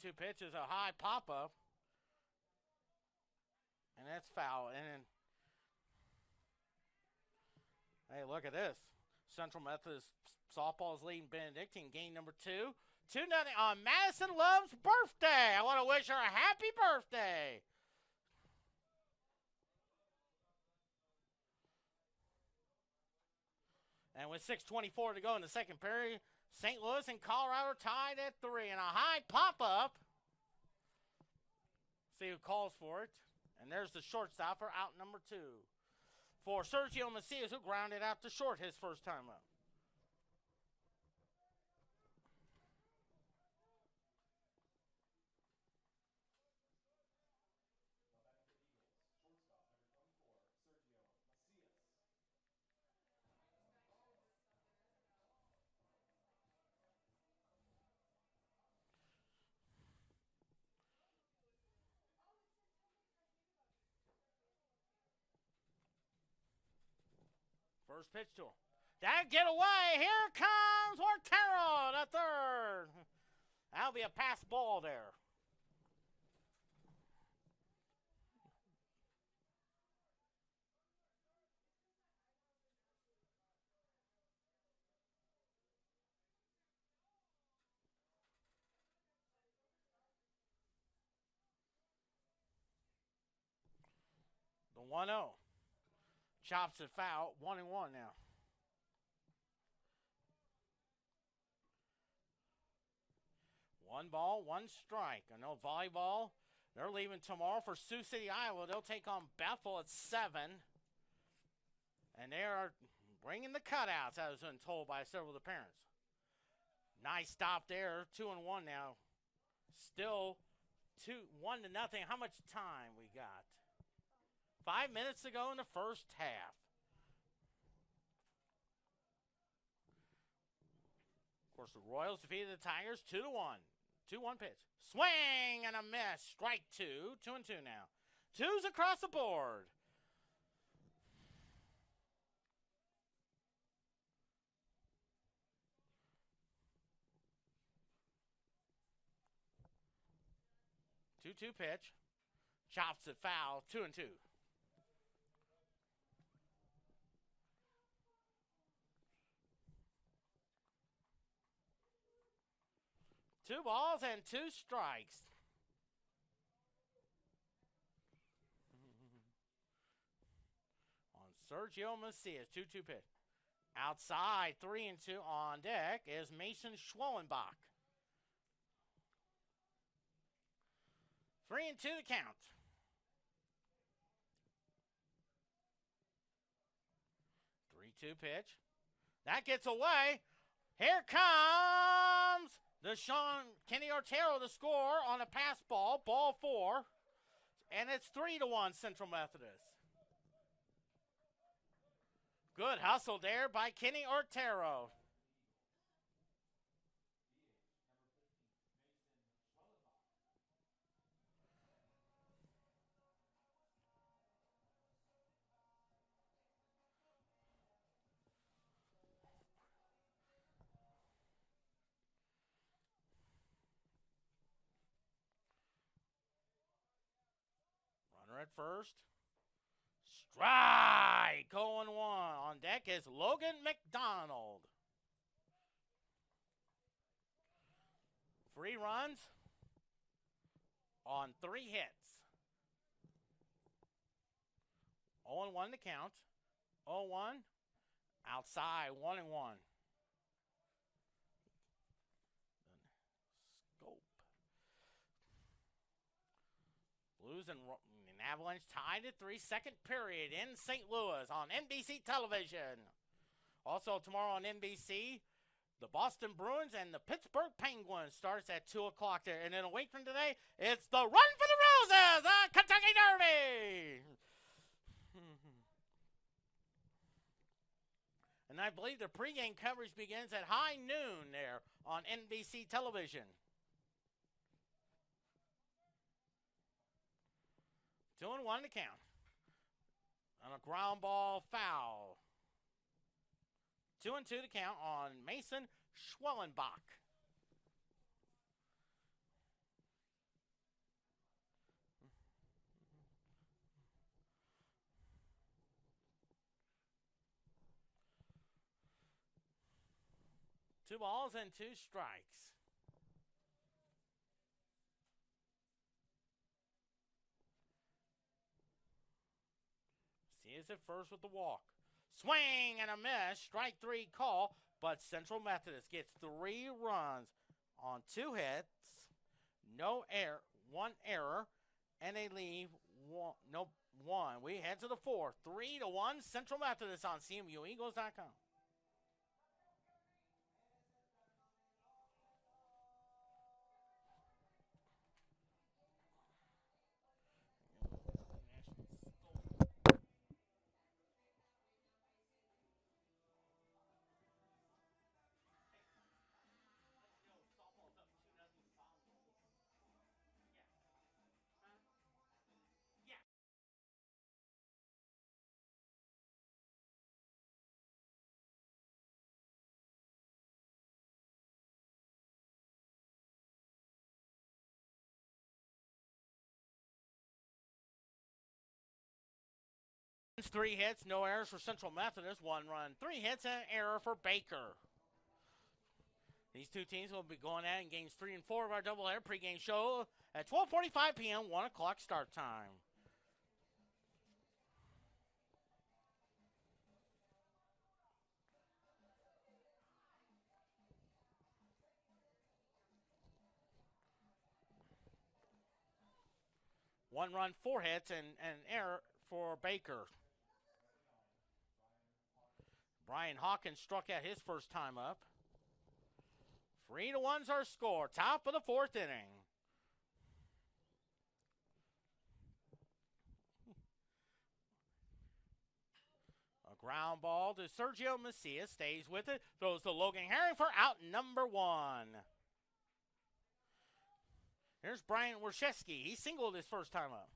Two pitches, a high pop-up. And that's foul. And hey, look at this. Central Methodist softball is leading Benedictine. Game number 2. 2-0 on Madison Love's birthday. I want to wish her a happy birthday. And with 6:24 to go in the second period, St. Louis and Colorado are tied at 3. And a high pop-up. See who calls for it. And there's the shortstop for out number 2. For Sergio Macias, who grounded out to short his first time up. First pitch to him. That get away. Here comes Ortero, the third. That'll be a pass ball there. The 1-0. Chops it foul. 1-1 now. One ball, one strike. I know volleyball, they're leaving tomorrow for Sioux City, Iowa. They'll take on Bethel at 7. And they are bringing the cutouts, as I've been told by several of the parents. Nice stop there. 2-1 now. Still 1-0. How much time we got? 5 minutes to go in the first half. Of course, the Royals defeated the Tigers 2-1. 2-1 pitch. Swing and a miss. Strike 2. 2-2 now. 2's across the board. Two pitch. Chops it foul. 2-2. Two balls and two strikes. On Sergio Macias, 2-2 pitch. Outside, 3-2 on deck is Mason Schwellenbach. 3-2 the count. 3-2 pitch. That gets away. Here comes Kenny Ortero to score on a pass ball, ball 4. And it's 3-1 Central Methodist. Good hustle there by Kenny Ortero. Runner at first. Strike! 0-1. On deck is Logan McDonald. 3 runs on 3 hits. 0-1 to count. 0-1. Outside, 1-1. Scope. Blues and Avalanche tied at 3, second period in St. Louis on NBC television. Also tomorrow on NBC, the Boston Bruins and the Pittsburgh Penguins starts at 2 o'clock there. And then a week from today, it's the Run for the Roses, Kentucky Derby. And I believe the pregame coverage begins at high noon there on NBC television. 2-1 to count. On a ground ball foul. 2-2 to count on Mason Schwellenbach. Two balls and 2 strikes. Is at first with the walk. Swing and a miss. Strike 3 call. But Central Methodist gets 3 runs on 2 hits. No error. 1 error. And they leave 1. We head to the 4th. 3-1 Central Methodist on CMUEagles.com. Three hits, no errors for Central Methodist. 1 run, 3 hits, and an error for Baker. These two teams will be going at it in games 3 and 4 of our doubleheader pregame show at 12:45 p.m., 1 o'clock start time. One run, 4 hits, and an error for Baker. Brian Hawkins struck out his first time up. 3-1's our score. Top of the 4th inning. A ground ball to Sergio Macias. Stays with it. Throws to Logan Herring for out number 1. Here's Brian Wershewski. He singled his first time up.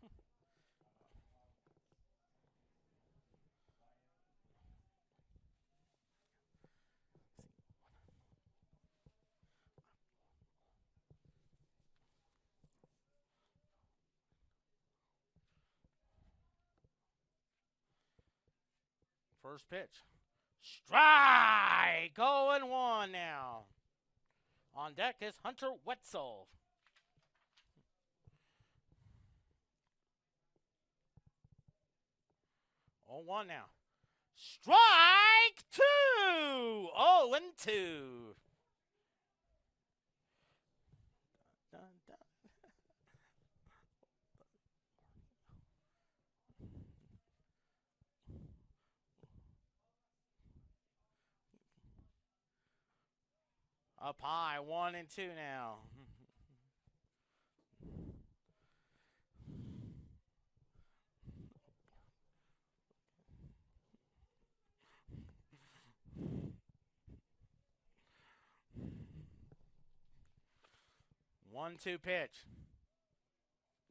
First pitch. Strike! 0-1 now. On deck is Hunter Wetzel. 0-1 now. Strike 2! 0-2. Dun, dun. Up high, 1-2 now. One-two pitch.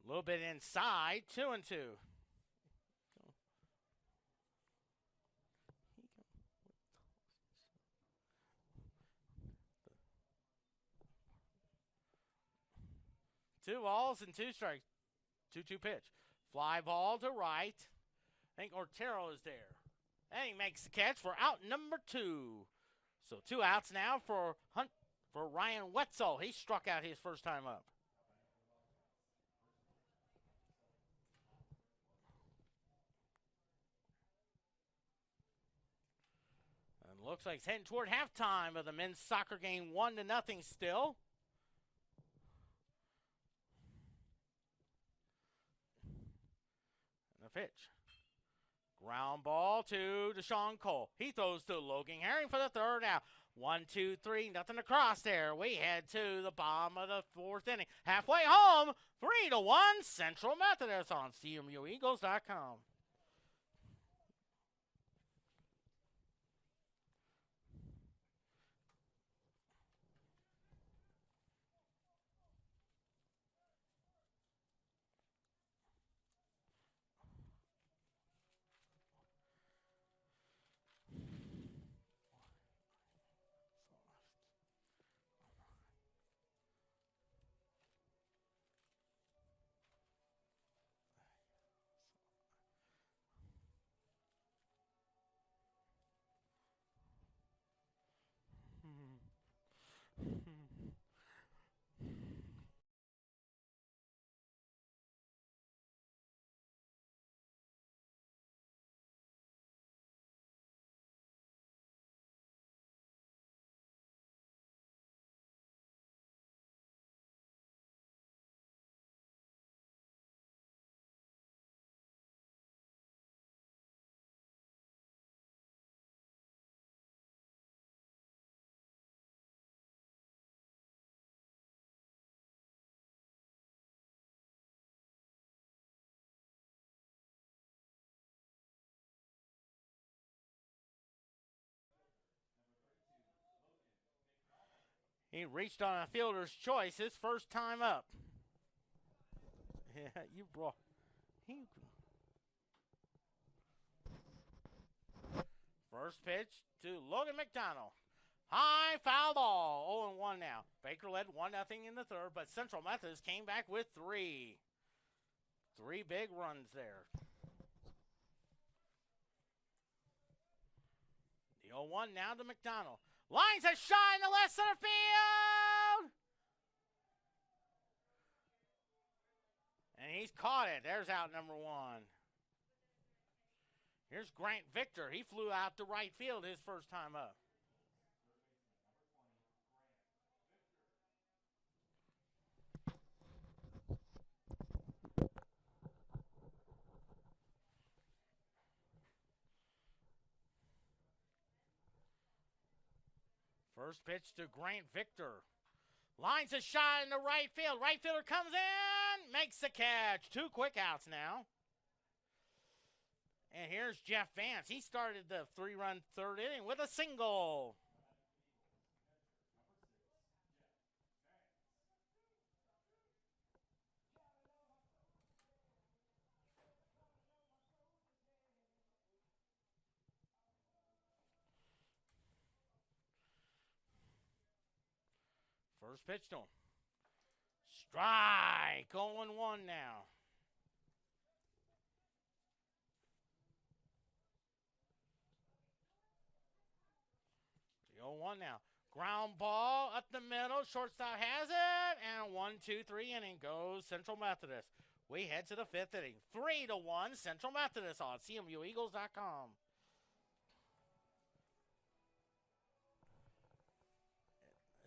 A little bit inside, 2-2. 2 balls and 2 strikes. 2-2 pitch. Fly ball to right. I think Ortero is there. And he makes the catch for out number 2. So 2 outs now for Ryan Wetzel. He struck out his first time up. And looks like it's heading toward halftime of the men's soccer game, 1-0 still. And the pitch. Ground ball to Deshaun Cole. He throws to Logan Herring for the third out. 1, 2, 3, nothing across there. We head to the bottom of the 4th inning. Halfway home, 3-1, Central Methodist on CMUEagles.com. He reached on a fielder's choice his first time up. Yeah, you brought. First pitch to Logan McDonald. High foul ball. 0-1 now. Baker led 1-0 in the third, but Central Methodist came back with 3. 3 big runs there. The 0-1 now to McDonald. Lines a shot in the left center field. And he's caught it. There's out number 1. Here's Grant Victor. He flew out to right field his first time up. First pitch to Grant Victor. Lines a shot in the right field. Right fielder comes in, makes the catch. 2 quick outs now. And here's Jeff Vance. He started the 3-run third inning with a single. First pitch to him. Strike. 0-1 now. The 0-1 now. Ground ball up the middle. Shortstop has it. And 1, 2, 3 inning goes Central Methodist. We head to the 5th inning. 3-1 Central Methodist on CMUEagles.com.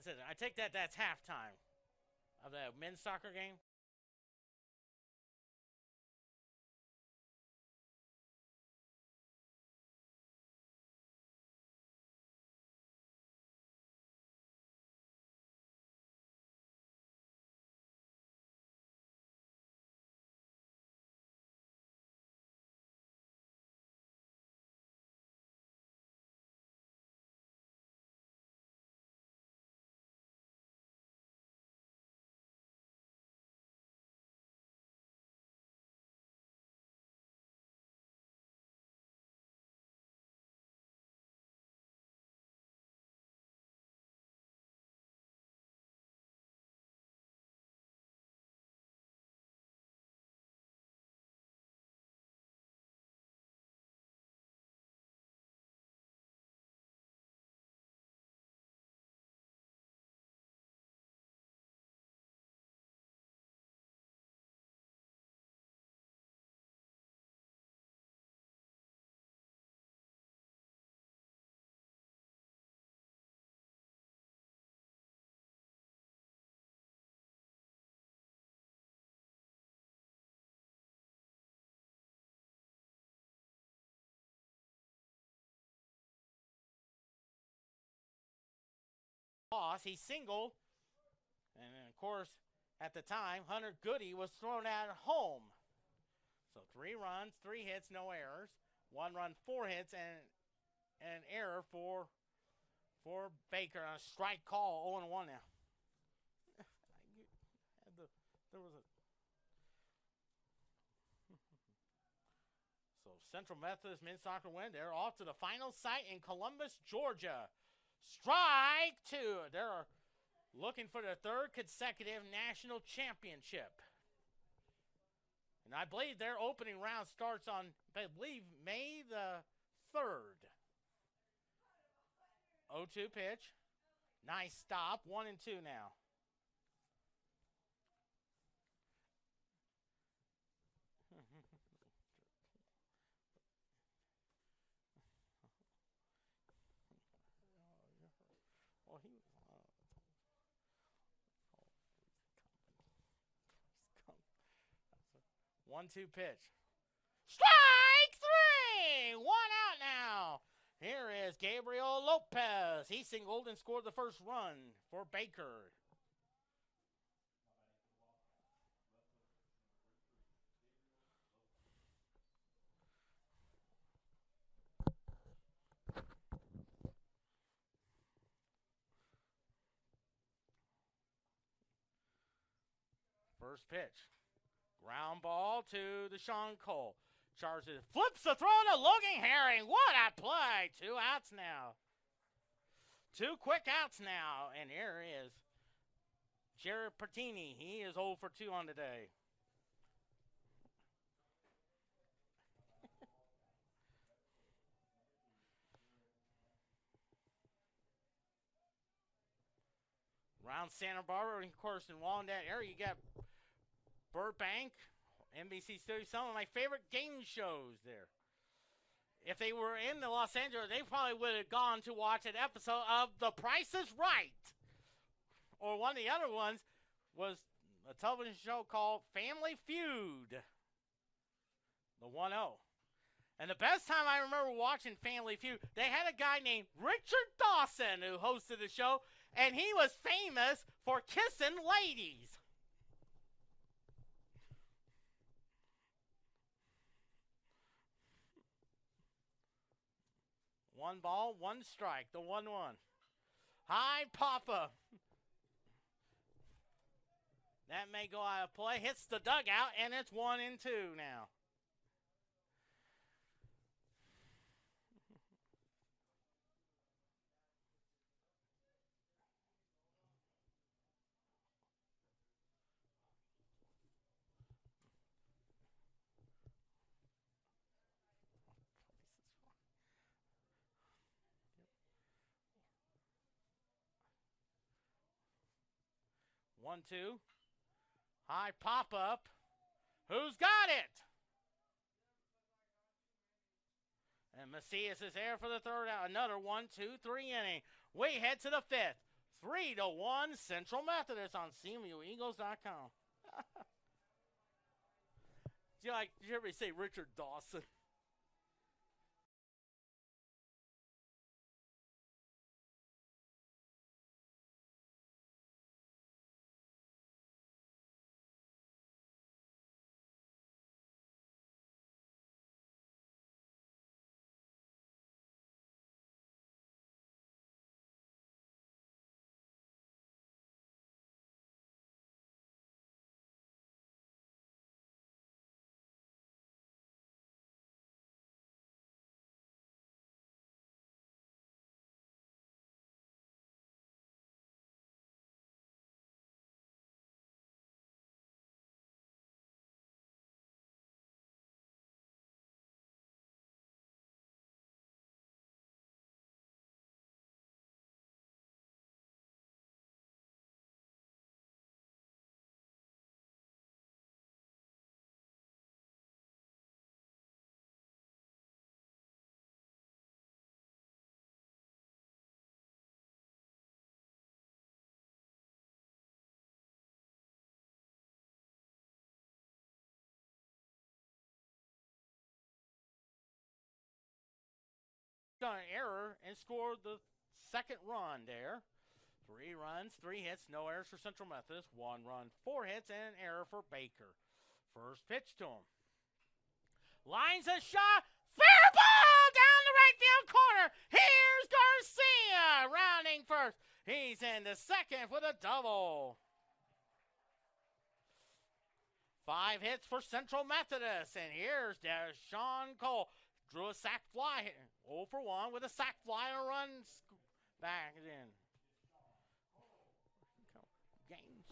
I take that's halftime of the men's soccer game. Boss, he singled, and of course, at the time, Hunter Goody was thrown out at home. So 3 runs, 3 hits, no errors. 1 run, 4 hits, and an error for Baker on a strike call, 0-1 now. There was a so Central Methodist men's soccer win. They're off to the final site in Columbus, Georgia. Strike 2. They're looking for their 3rd consecutive national championship. And I believe their opening round starts on, I believe, May the 3rd. 0-2 pitch. Nice stop. 1-2 now. Well, he 1-2 pitch. Strike 3! 1 out now. Here is Gabriel Lopez. He singled and scored the first run for Baker. First pitch. Ground ball to the Sean Cole. Charges, flips the throw to Logan Herring. What a play. 2 outs now. 2 quick outs now. And here is Jared Pertini. He is 0 for 2 on the day. Around Santa Barbara, and of course, in Wyandotte area, you got Burbank, NBC Studios, some of my favorite game shows there. If they were in the Los Angeles, they probably would have gone to watch an episode of The Price is Right. Or one of the other ones was a television show called Family Feud. The 1-0. And the best time I remember watching Family Feud, they had a guy named Richard Dawson who hosted the show, and he was famous for kissing ladies. One ball, 1 strike, the 1-1. High pop-up. That may go out of play. Hits the dugout, and it's 1-2 now. One, two. High pop-up. Who's got it? And Macias is there for the 3rd out. Another 1-2-3 inning. We head to the 5th. 3-1 Central Methodist on CMUEagles.com. Did you ever say Richard Dawson? Got an error and scored the 2nd run there 3 runs, 3 hits, no errors for Central Methodist. 1 run, 4 hits, and an error for Baker. First pitch to him. Lines a shot. Fair ball down the right field corner. Here's Garcia rounding first. He's into second with a double. 5 hits for Central Methodist. And here's Deshaun Cole. Drew a sac fly. 0 for 1 with a sac fly and a run back in. Games.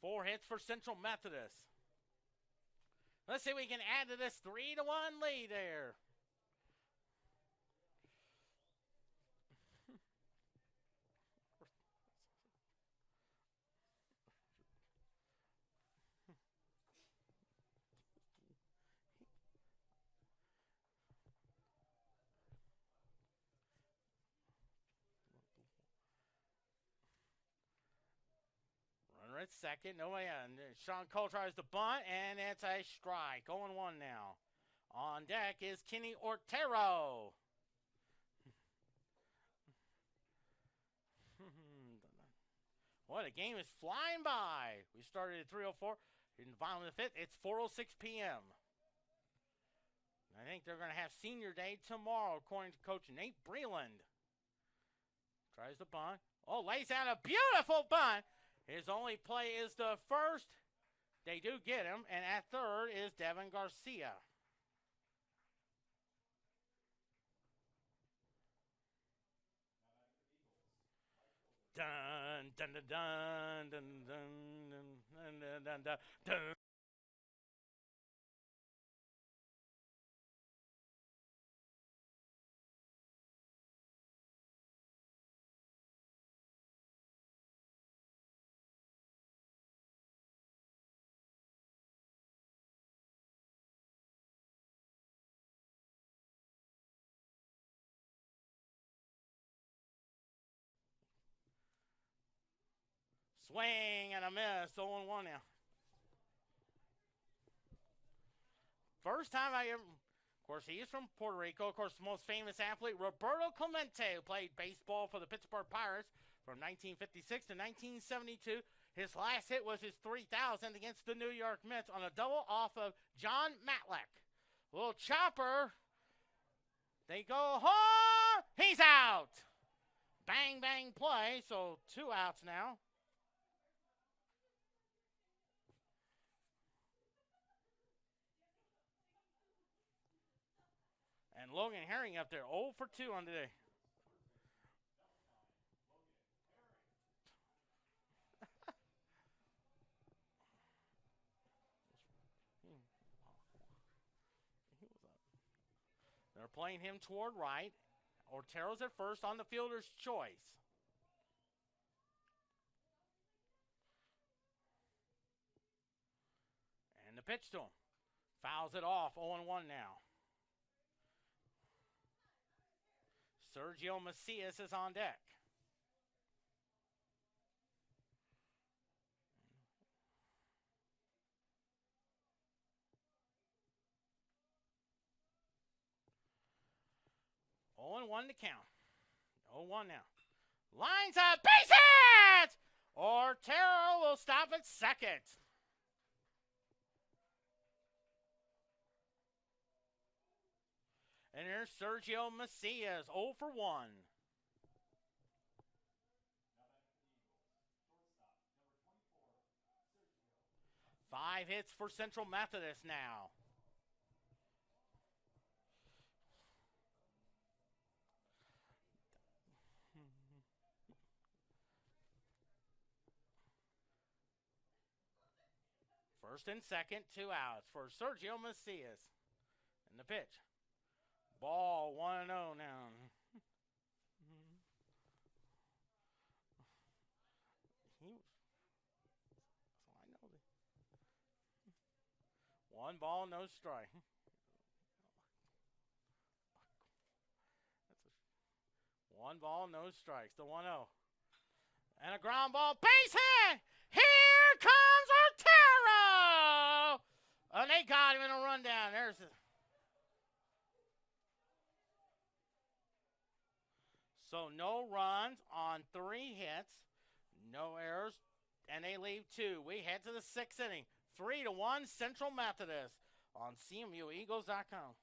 Four hits for Central Methodist. Let's see if we can add to this 3-1 lead there. Runner at second, no way in. Sean Cole tries to bunt, and it's a strike. 0-1 now. On deck is Kenny Ortero. What, the game is flying by. We started at 3:04. In the bottom of the fifth, it's 4:06 p.m. I think they're going to have senior day tomorrow, according to Coach Nate Breland. Tries to bunt. Oh, lays out a beautiful bunt. His only play is the first. They do get him. And at third is Devin Garcia. Dun, dun, dun, dun, dun, dun, dun, dun, dun, dun. Swing and a miss. 0-1 now. First time I ever... Of course, he is from Puerto Rico. Of course, the most famous athlete, Roberto Clemente, who played baseball for the Pittsburgh Pirates from 1956 to 1972. His last hit was his 3,000 against the New York Mets on a double off of John Matlack. Little chopper. They go home. He's out. Bang, bang play. So 2 outs now. And Logan Herring up there, 0 for 2 on today. They're playing him toward right. Ortero's at first on the fielder's choice. And the pitch to him. Fouls it off, 0-1 now. Sergio Macias is on deck. Oh, 0-1 to count. 0-1 now. Lines up, base hit! Ortero will stop at second. And here's Sergio Macias, 0 for 1. Five hits for Central Methodist now. First and second, 2 outs for Sergio Macias. And the pitch. Ball 1-0 now. One ball, no strike. One ball, no strikes. The 1-0. And a ground ball. Base hit! Here comes Ortero! And they got him in a rundown. There's the... So no runs on 3 hits, no errors, and they leave 2. We head to the 6th inning. 3-1 Central Methodist on CMUEagles.com.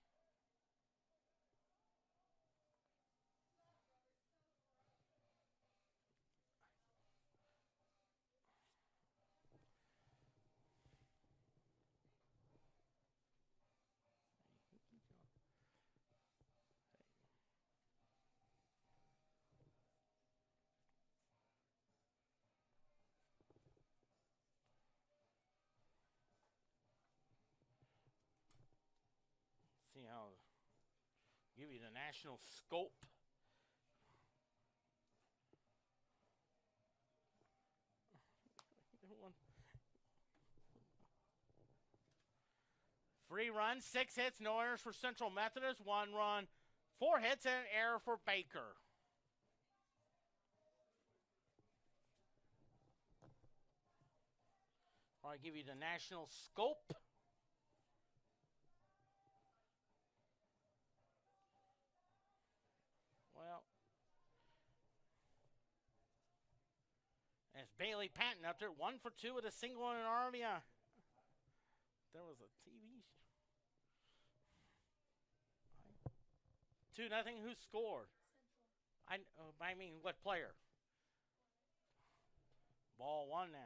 See how give you the national scope. Three runs, 6 hits, no errors for Central Methodist. 1 run, 4 hits, and an error for Baker. I give you the national scope. Well, and it's Bailey Patton up there, 1 for 2 with a single and an RBI. There was a TV. 2-0. Who scored? I mean, what player? Ball 1 now.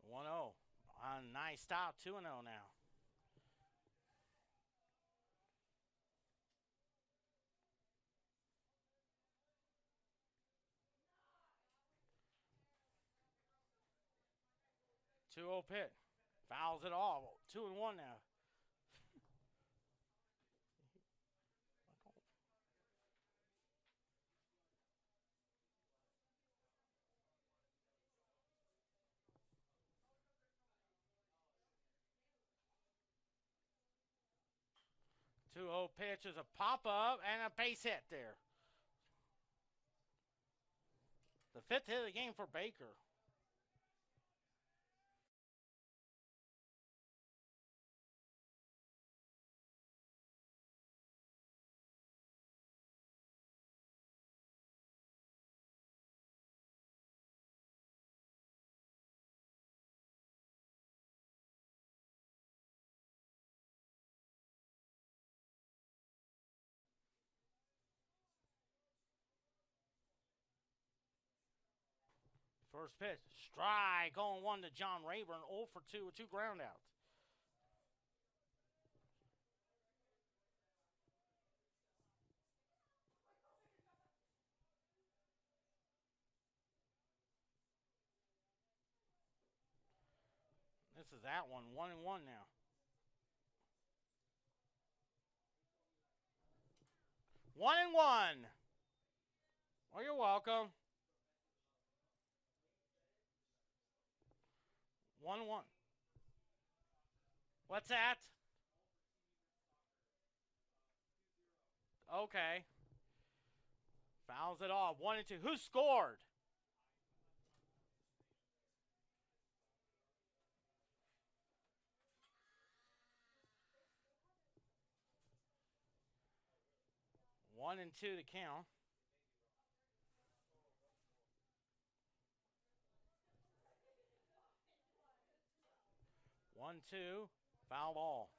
One 0. Nice stop. 2-0 now. Two-0 pitch. Fouls it all. 2-1 now. 2-0 pitch is a pop-up and a base hit there. The 5th hit of the game for Baker. First pitch, strike, going 1 to John Rayburn, 0 for 2 with 2 groundouts. This is that one, 1-1 now. One and one. Oh, you're welcome. 1-1. What's that? Okay. Fouls it off. 1 and 2. Who scored? One and 2 to count. One, two, foul ball.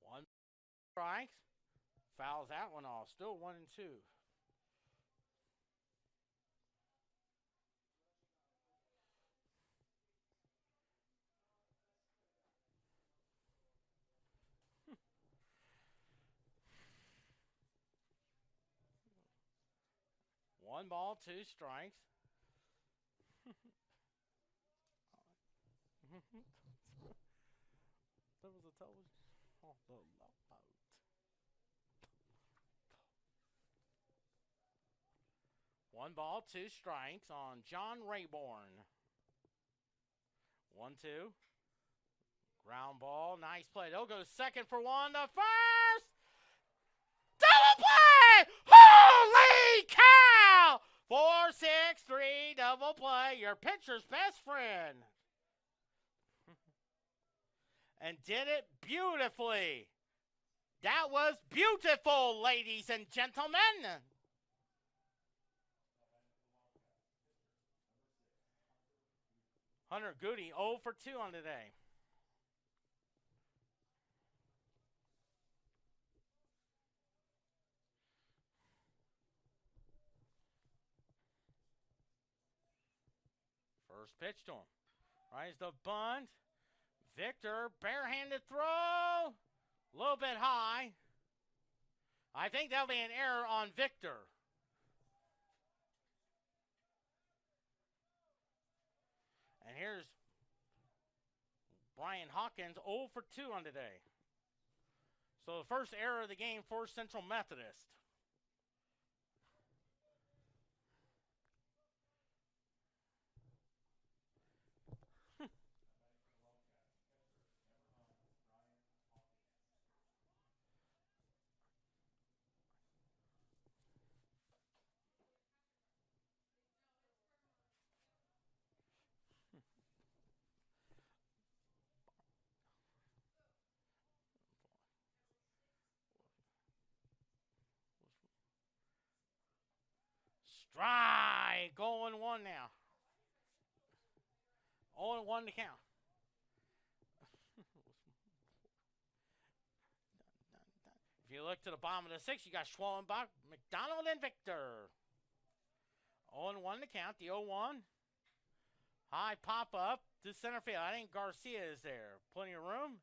One strikes. Fouls that one off. Still 1 and 2. One ball, 2 strikes. There was a television on the boat. 1 ball, 2 strikes on John Rayborn. 1-2. Ground ball. Nice play. They'll go second for one to first. Double play! Holy cow! 4-6-3 double play. Your pitcher's best friend. And did it beautifully. That was beautiful, ladies and gentlemen. Hunter Goody 0 for 2 on today. First pitch to him. Rise the bunt. Victor, barehanded throw. A little bit high. I think that'll be an error on Victor. And here's Brian Hawkins 0 for 2 on today. So the first error of the game for Central Methodist. Strike. 0-1 now. 0-1 to count. If you look to the bottom of the 6, you got Schwallenbach, McDonald, and Victor. 0-1 to count. The 0-1. High pop up to center field. I think Garcia is there. Plenty of room.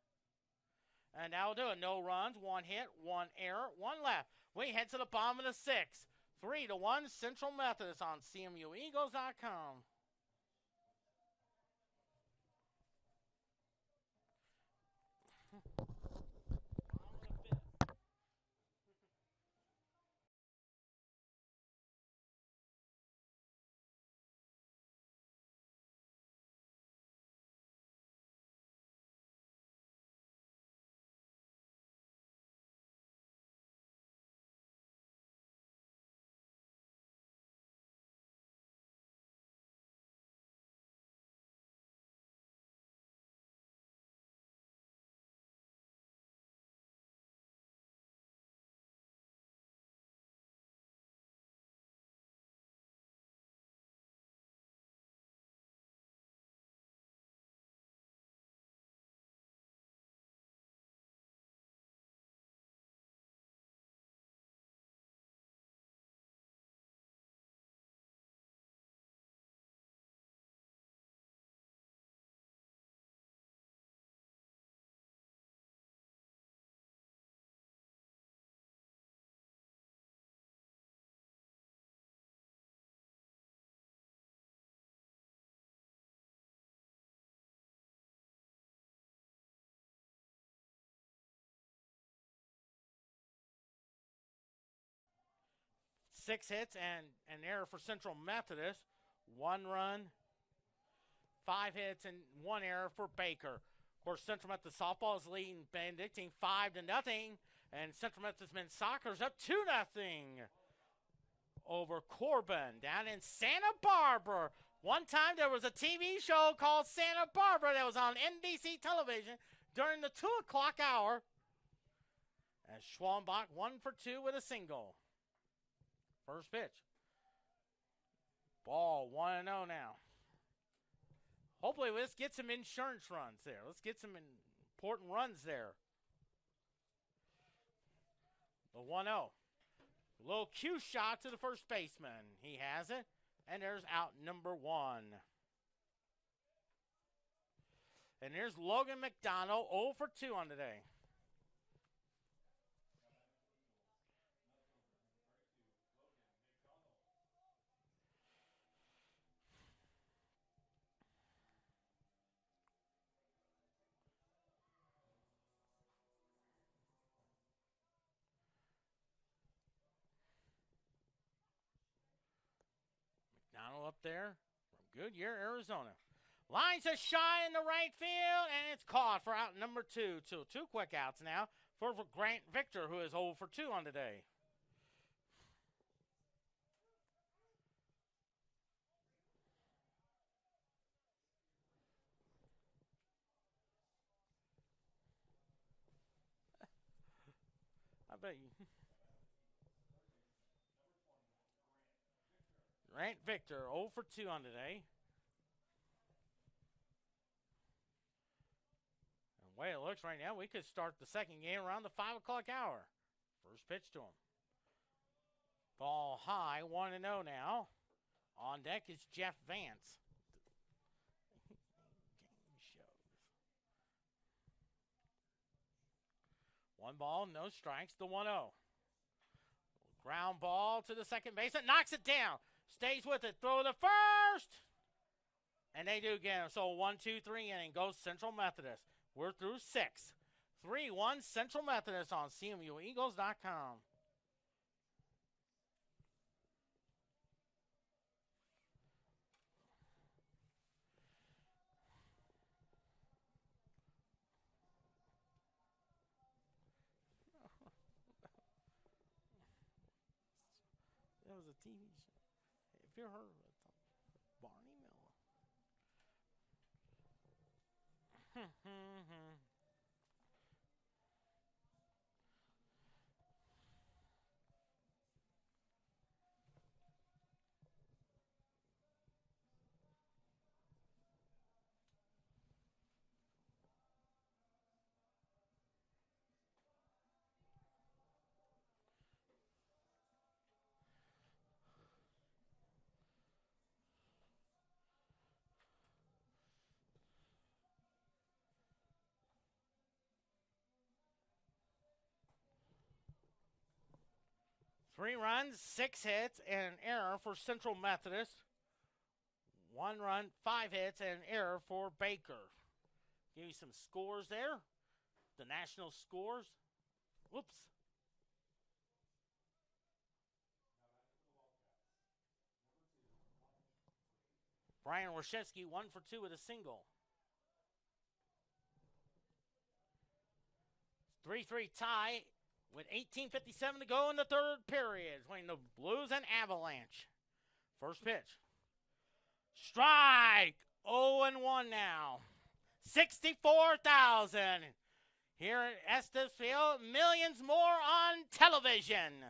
And that will do it. No runs, 1 hit, 1 error, 1 left. We head to the bottom of the 6. 3-1 Central Methodist on CMUEagles.com. Six hits and an error for Central Methodist. 1 run, 5 hits, and 1 error for Baker. Of course, Central Methodist softball is leading Benedictine 5-0, and Central Methodist men's soccer is up 2-0 over Corbin down in Santa Barbara. One time there was a TV show called Santa Barbara that was on NBC television during the 2 o'clock hour. As Schwallenbach 1 for 2 with a single. First pitch. Ball 1-0 now. Hopefully let's get some insurance runs there. Let's get some important runs there. The 1-0. Little cue shot to the first baseman. He has it. And there's out number 1. And there's Logan McDonald 0 for 2 on today. there from Goodyear, Arizona. Lines a shot in the right field, and it's caught for out number 2. So 2 quick outs now for Grant Victor, who is 0 for 2 on the day. I bet you. Grant Victor, 0 for 2 on the day. And the way it looks right now, we could start the second game around the 5 o'clock hour. First pitch to him. Ball high, 1-0 now. On deck is Jeff Vance. Game shows. 1 ball, no strikes, the 1-0. Ground ball to the second base. It knocks it down. Stays with it. Throw the first. And they do get him. So 1, 2, 3 inning goes Central Methodist. We're through 6. 3-1 Central Methodist on CMUEagles.com. That was a TV show. If you heard of it, Barney Miller. 3 runs, 6 hits, and an error for Central Methodist. 1 run, 5 hits, and an error for Baker. Give you some scores there. The national scores. Whoops. Brian Warshevsky 1 for 2 with a single. 3-3 tie with 18:57 to go in the third period between the Blues and Avalanche. First pitch. Strike. 0-1 now. 64,000 here at Estes Field. Millions more on television.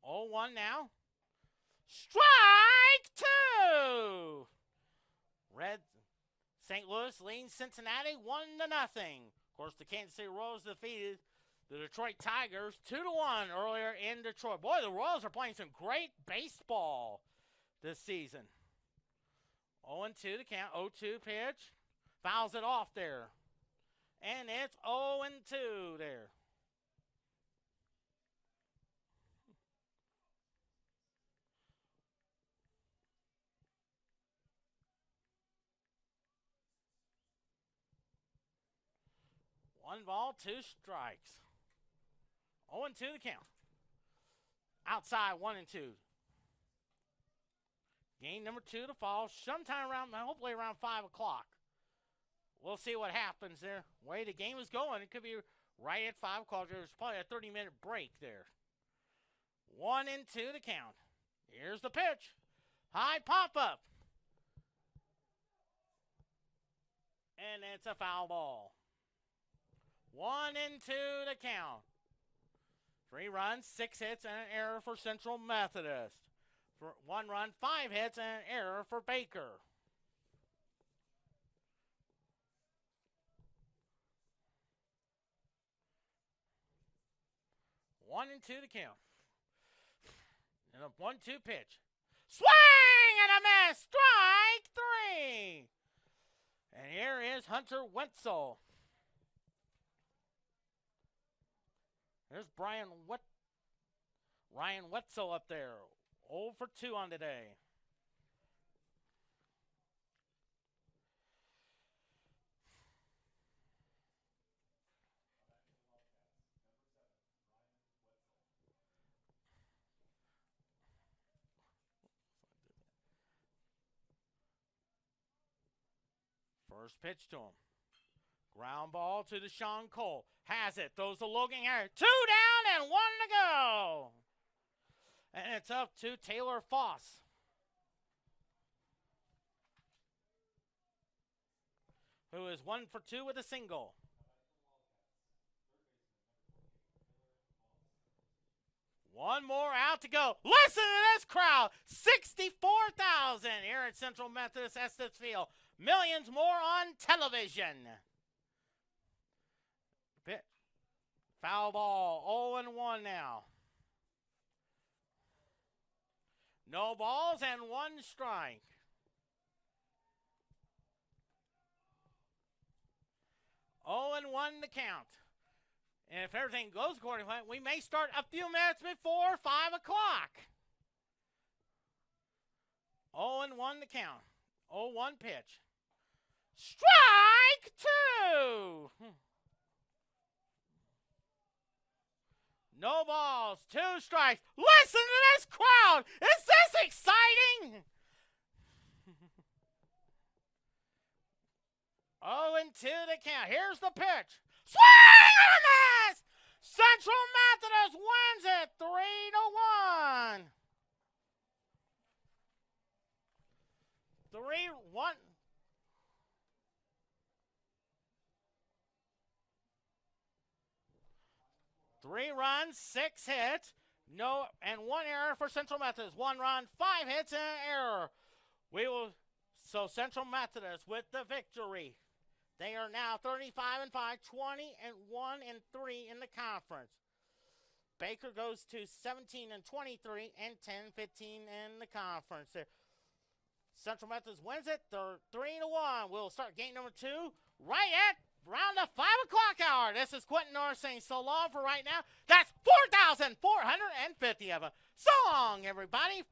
0-1 now. Strike 2. Red St. Louis leads Cincinnati 1-0. Of course, the Kansas City Royals defeated the Detroit Tigers 2-1 earlier in Detroit. Boy, the Royals are playing some great baseball this season. 0-2 to count. 0-2 pitch. Fouls it off there. And it's 0-2 there. One ball, 2 strikes. 0-2 to count. Outside 1-2. Game number 2 to fall sometime around, hopefully around 5 o'clock. We'll see what happens there. The way the game is going, it could be right at 5 o'clock. There's probably a 30-minute break there. 1-2 to count. Here's the pitch. High pop-up. And it's a foul ball. 1-2 to count. 3 runs, 6 hits, and an error for Central Methodist. For 1 run, 5 hits, and an error for Baker. One and 2 to count. And a 1-2 pitch. Swing and a miss. Strike 3. And here is Hunter Wetzel. There's Ryan Wetzel up there. 0 for 2 on the day. First pitch to him. Ground ball to Deshaun Cole. Has it. Throws to Logan Harris. 2 down and 1 to go. And it's up to Taylor Foss. Who is 1 for 2 with a single. One more out to go. Listen to this crowd. 64,000 here at Central Methodist Estes Field. Millions more on television. Foul ball. 0-1 now. No balls and 1 strike. And 1 to count. And if everything goes according to plan, we may start a few minutes before 5 o'clock. 0-1 to count. 0-1 pitch. Strike 2. No balls, 2 strikes. Listen to this crowd. Is this exciting? 0-2 to count. Here's the pitch. Swing and a miss! Central Methodist wins it 3-1. 3-1. Three runs, 6 hits, no, and 1 error for Central Methodist. 1 run, 5 hits, and an error. So Central Methodist with the victory. They are now 35-5, 20-1-3 in the conference. Baker goes to 17-23 and 10-15 in the conference. Central Methodist wins it. They're 3-1. We'll start game number 2 right at around the 5 o'clock hour. This is Quentin Norris saying so long for right now. That's 4,450 of them. So long, everybody.